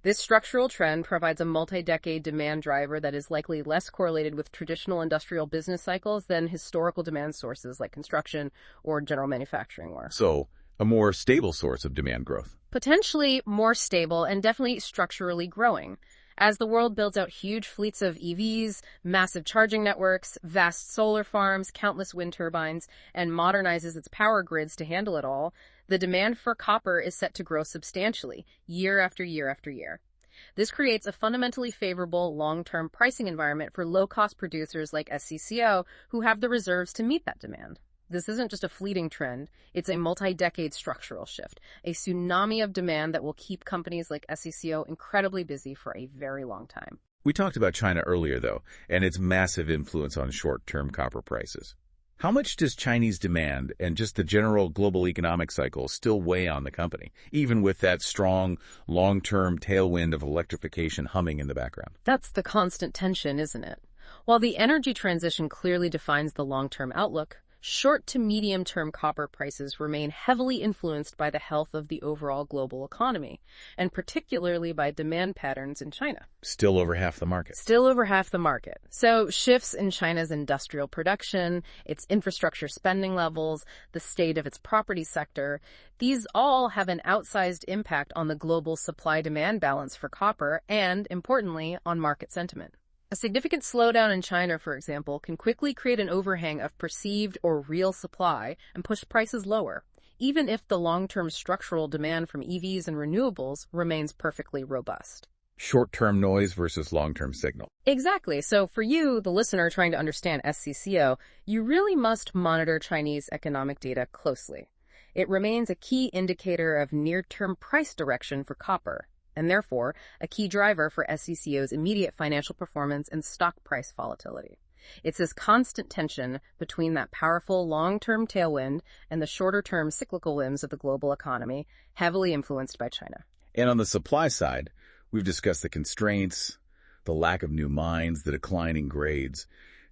This structural trend provides a multi-decade demand driver that is likely less correlated with traditional industrial business cycles than historical demand sources like construction or general manufacturing were. So, a more stable source of demand growth. Potentially more stable and definitely structurally growing. As the world builds out huge fleets of EVs, massive charging networks, vast solar farms, countless wind turbines, and modernizes its power grids to handle it all, the demand for copper is set to grow substantially, year after year after year. This creates a fundamentally favorable long-term pricing environment for low-cost producers like SCCO who have the reserves to meet that demand. This isn't just a fleeting trend, it's a multi-decade structural shift, a tsunami of demand that will keep companies like SCCO incredibly busy for a very long time. We talked about China earlier, though, and its massive influence on short-term copper prices. How much does Chinese demand and just the general global economic cycle still weigh on the company, even with that strong, long-term tailwind of electrification humming in the background? That's the constant tension, isn't it? While the energy transition clearly defines the long-term outlook, short to medium-term copper prices remain heavily influenced by the health of the overall global economy, and particularly by demand patterns in China. Still over half the market. Still over half the market. So shifts in China's industrial production, its infrastructure spending levels, the state of its property sector, these all have an outsized impact on the global supply-demand balance for copper and, importantly, on market sentiment. A significant slowdown in China, for example, can quickly create an overhang of perceived or real supply and push prices lower, even if the long-term structural demand from EVs and renewables remains perfectly robust. Short-term noise versus long-term signal. Exactly. So for you, the listener trying to understand SCCO, you really must monitor Chinese economic data closely. It remains a key indicator of near-term price direction for copper, and therefore a key driver for SCCO's immediate financial performance and stock price volatility. It's this constant tension between that powerful long-term tailwind and the shorter-term cyclical whims of the global economy, heavily influenced by China. And on the supply side, we've discussed the constraints, the lack of new mines, the declining grades.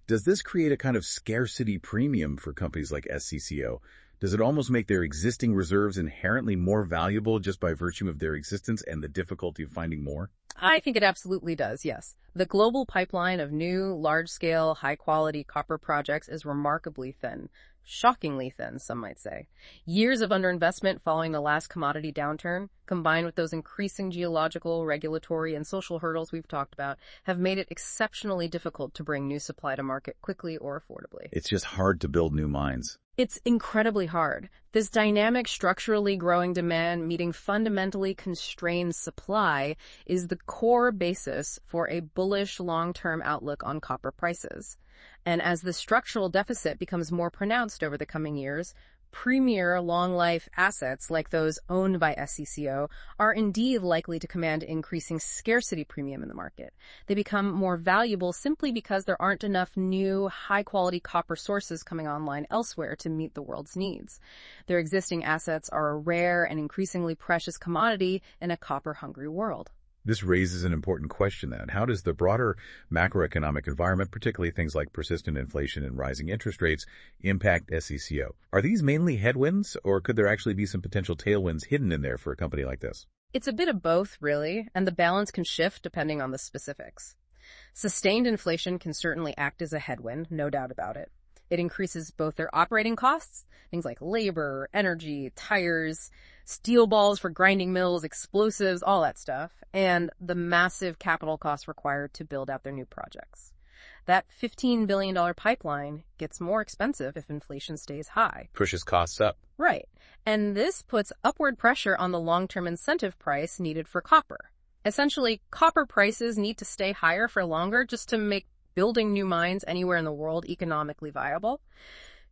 Does this create a kind of scarcity premium for companies like SCCO? Does it almost make their existing reserves inherently more valuable just by virtue of their existence and the difficulty of finding more? I think it absolutely does, yes. The global pipeline of new, large-scale, high-quality copper projects is remarkably thin. Shockingly thin, some might say. Years of underinvestment following the last commodity downturn, combined with those increasing geological, regulatory, and social hurdles we've talked about, have made it exceptionally difficult to bring new supply to market quickly or affordably. It's just hard to build new mines. It's incredibly hard. This dynamic, structurally growing demand meeting fundamentally constrained supply is the core basis for a bullish long-term outlook on copper prices. And as the structural deficit becomes more pronounced over the coming years, premier long-life assets like those owned by SCCO are indeed likely to command increasing scarcity premium in the market. They become more valuable simply because there aren't enough new, high-quality copper sources coming online elsewhere to meet the world's needs. Their existing assets are a rare and increasingly precious commodity in a copper-hungry world. This raises an important question then. How does the broader macroeconomic environment, particularly things like persistent inflation and rising interest rates, impact SCCO? Are these mainly headwinds, or could there actually be some potential tailwinds hidden in there for a company like this? It's a bit of both, really, and the balance can shift depending on the specifics. Sustained inflation can certainly act as a headwind, no doubt about it. It increases both their operating costs, things like labor, energy, tires, steel balls for grinding mills, explosives, all that stuff, and the massive capital costs required to build out their new projects. That $15 billion pipeline gets more expensive if inflation stays high. Pushes costs up. Right. And this puts upward pressure on the long-term incentive price needed for copper. Essentially, copper prices need to stay higher for longer just to make building new mines anywhere in the world economically viable.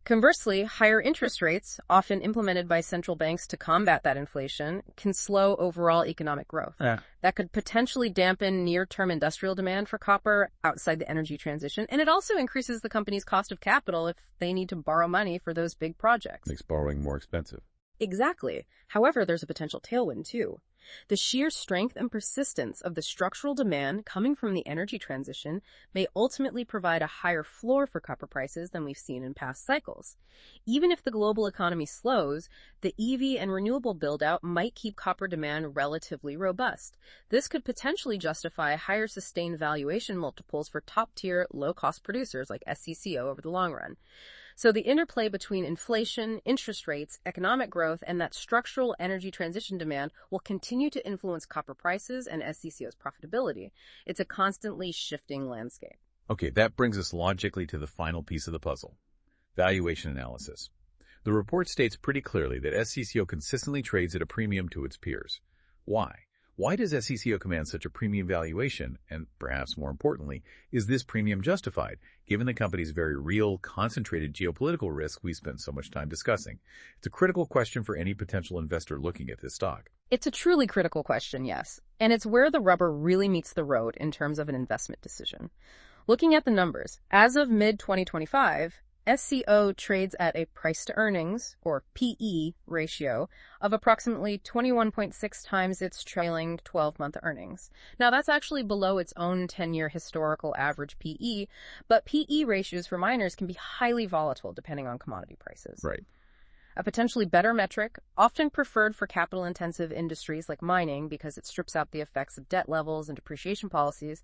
Conversely, higher interest rates, often implemented by central banks to combat that inflation, can slow overall economic growth. That could potentially dampen near-term industrial demand for copper outside the energy transition, and it also increases the company's cost of capital if they need to borrow money for those big projects. Makes borrowing more expensive. Exactly. However, there's a potential tailwind, too. The sheer strength and persistence of the structural demand coming from the energy transition may ultimately provide a higher floor for copper prices than we've seen in past cycles. Even if the global economy slows, the EV and renewable build-out might keep copper demand relatively robust. This could potentially justify higher sustained valuation multiples for top-tier, low-cost producers like SCCO over the long run. So the interplay between inflation, interest rates, economic growth, and that structural energy transition demand will continue to influence copper prices and SCCO's profitability. It's a constantly shifting landscape. Okay, that brings us logically to the final piece of the puzzle, valuation analysis. The report states pretty clearly that SCCO consistently trades at a premium to its peers. Why? Why does SCCO command such a premium valuation? And perhaps more importantly, is this premium justified, given the company's very real, concentrated geopolitical risk we spent so much time discussing? It's a critical question for any potential investor looking at this stock. It's a truly critical question, yes. And it's where the rubber really meets the road in terms of an investment decision. Looking at the numbers, as of mid-2025, SCO trades at a price-to-earnings, or PE, ratio of approximately 21.6 times its trailing 12-month earnings. Now, that's actually below its own 10-year historical average PE, but PE ratios for miners can be highly volatile depending on commodity prices. Right. A potentially better metric, often preferred for capital-intensive industries like mining because it strips out the effects of debt levels and depreciation policies,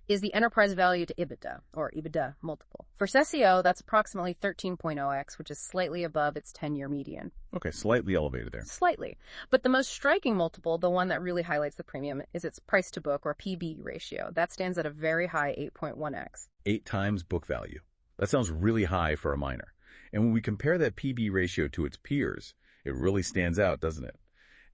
is the enterprise value to EBITDA, or EBITDA multiple. For SCCO, that's approximately 13.0x, which is slightly above its 10-year median. Okay, slightly elevated there. Slightly. But the most striking multiple, the one that really highlights the premium, is its price-to-book, or PB ratio. That stands at a very high 8.1x. 8 times book value. That sounds really high for a miner. And when we compare that PB ratio to its peers, it really stands out, doesn't it?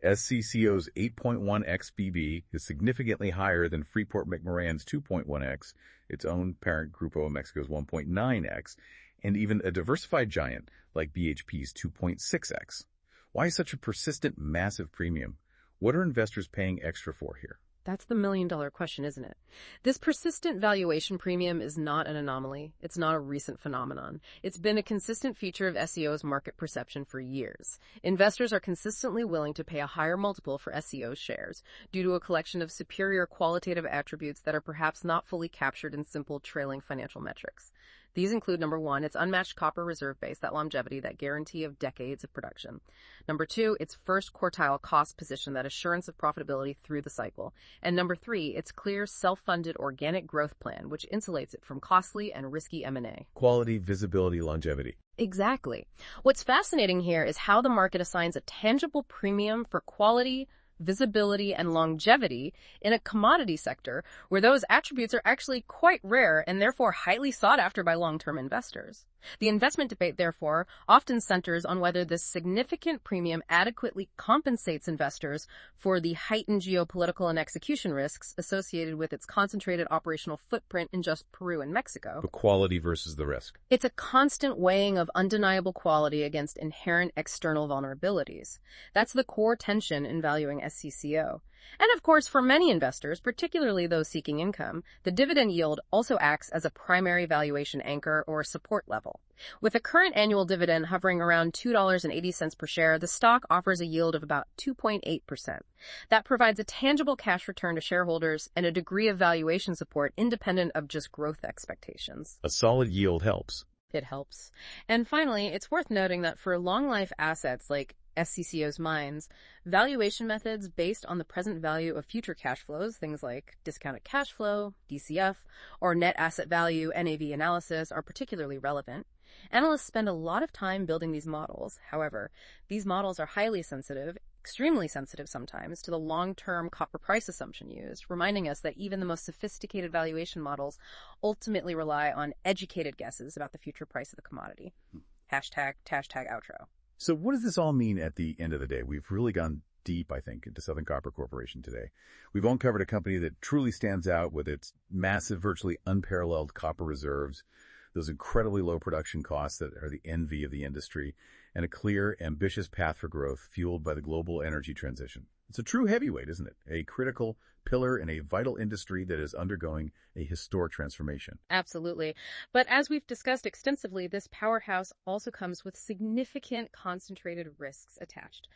SCCO's 8.1x BB is significantly higher than Freeport-McMoRan's 2.1x, its own parent Grupo Mexico's 1.9x, and even a diversified giant like BHP's 2.6x. Why such a persistent, massive premium? What are investors paying extra for here? That's the million-dollar question, isn't it? This persistent valuation premium is not an anomaly. It's not a recent phenomenon. It's been a consistent feature of SCO's market perception for years. Investors are consistently willing to pay a higher multiple for SCO's shares due to a collection of superior qualitative attributes that are perhaps not fully captured in simple trailing financial metrics. These include, number one, its unmatched copper reserve base, that longevity, that guarantee of decades of production. Number two, its first quartile cost position, that assurance of profitability through the cycle. And number three, its clear self-funded organic growth plan, which insulates it from costly and risky M&A. Quality, visibility, longevity. Exactly. What's fascinating here is how the market assigns a tangible premium for quality, visibility, and longevity in a commodity sector where those attributes are actually quite rare and therefore highly sought after by long-term investors. The investment debate, therefore, often centers on whether this significant premium adequately compensates investors for the heightened geopolitical and execution risks associated with its concentrated operational footprint in just Peru and Mexico. The quality versus the risk. It's a constant weighing of undeniable quality against inherent external vulnerabilities. That's the core tension in valuing SCCO. And of course, for many investors, particularly those seeking income, the dividend yield also acts as a primary valuation anchor or support level. With the current annual dividend hovering around $2.80 per share, the stock offers a yield of about 2.8%. That provides a tangible cash return to shareholders and a degree of valuation support independent of just growth expectations. A solid yield helps. It helps. And finally, it's worth noting that for long-life assets like SCCO's mines, valuation methods based on the present value of future cash flows, things like discounted cash flow, DCF, or net asset value, NAV analysis, are particularly relevant. Analysts spend a lot of time building these models. However, these models are highly sensitive, extremely sensitive sometimes, to the long-term copper price assumption used, reminding us that even the most sophisticated valuation models ultimately rely on educated guesses about the future price of the commodity. Hashtag outro. So what does this all mean at the end of the day? We've really gone deep, I think, into Southern Copper Corporation today. We've uncovered a company that truly stands out with its massive, virtually unparalleled copper reserves, those incredibly low production costs that are the envy of the industry, and a clear, ambitious path for growth fueled by the global energy transition. It's a true heavyweight, isn't it? A critical pillar in a vital industry that is undergoing a historic transformation. Absolutely. But as we've discussed extensively, this powerhouse also comes with significant concentrated risks attached.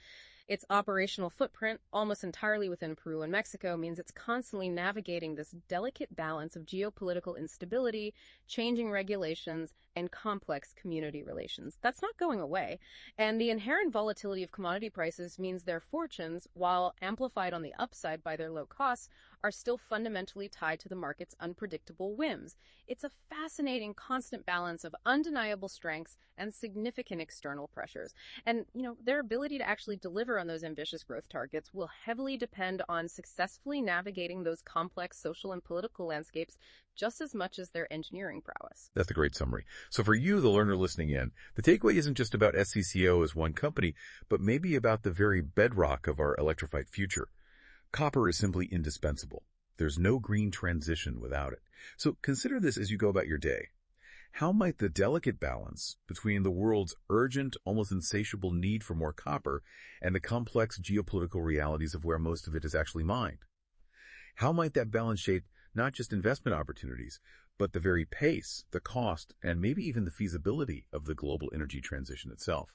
Its operational footprint, almost entirely within Peru and Mexico, means it's constantly navigating this delicate balance of geopolitical instability, changing regulations, and complex community relations. That's not going away. And the inherent volatility of commodity prices means their fortunes, while amplified on the upside by their low costs, are still fundamentally tied to the market's unpredictable whims. It's a fascinating constant balance of undeniable strengths and significant external pressures. And, their ability to actually deliver on those ambitious growth targets will heavily depend on successfully navigating those complex social and political landscapes just as much as their engineering prowess. That's a great summary. So for you, the learner listening in, the takeaway isn't just about SCCO as one company, but maybe about the very bedrock of our electrified future. Copper is simply indispensable. There's no green transition without it. So consider this as you go about your day. How might the delicate balance between the world's urgent, almost insatiable need for more copper and the complex geopolitical realities of where most of it is actually mined? How might that balance shape not just investment opportunities, but the very pace, the cost, and maybe even the feasibility of the global energy transition itself?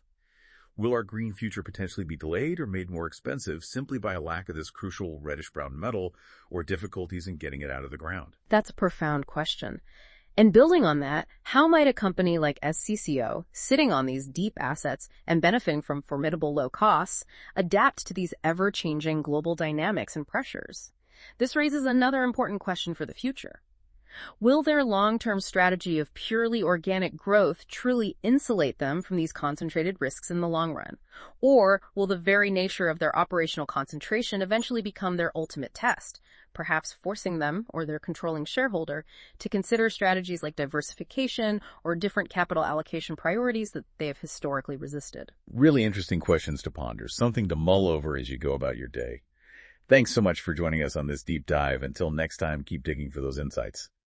Will our green future potentially be delayed or made more expensive simply by a lack of this crucial reddish-brown metal or difficulties in getting it out of the ground? That's a profound question. And building on that, how might a company like SCCO, sitting on these deep assets and benefiting from formidable low costs, adapt to these ever-changing global dynamics and pressures? This raises another important question for the future. Will their long-term strategy of purely organic growth truly insulate them from these concentrated risks in the long run? Or will the very nature of their operational concentration eventually become their ultimate test, perhaps forcing them, or their controlling shareholder, to consider strategies like diversification or different capital allocation priorities that they have historically resisted? Really interesting questions to ponder, something to mull over as you go about your day. Thanks so much for joining us on this deep dive. Until next time, keep digging for those insights.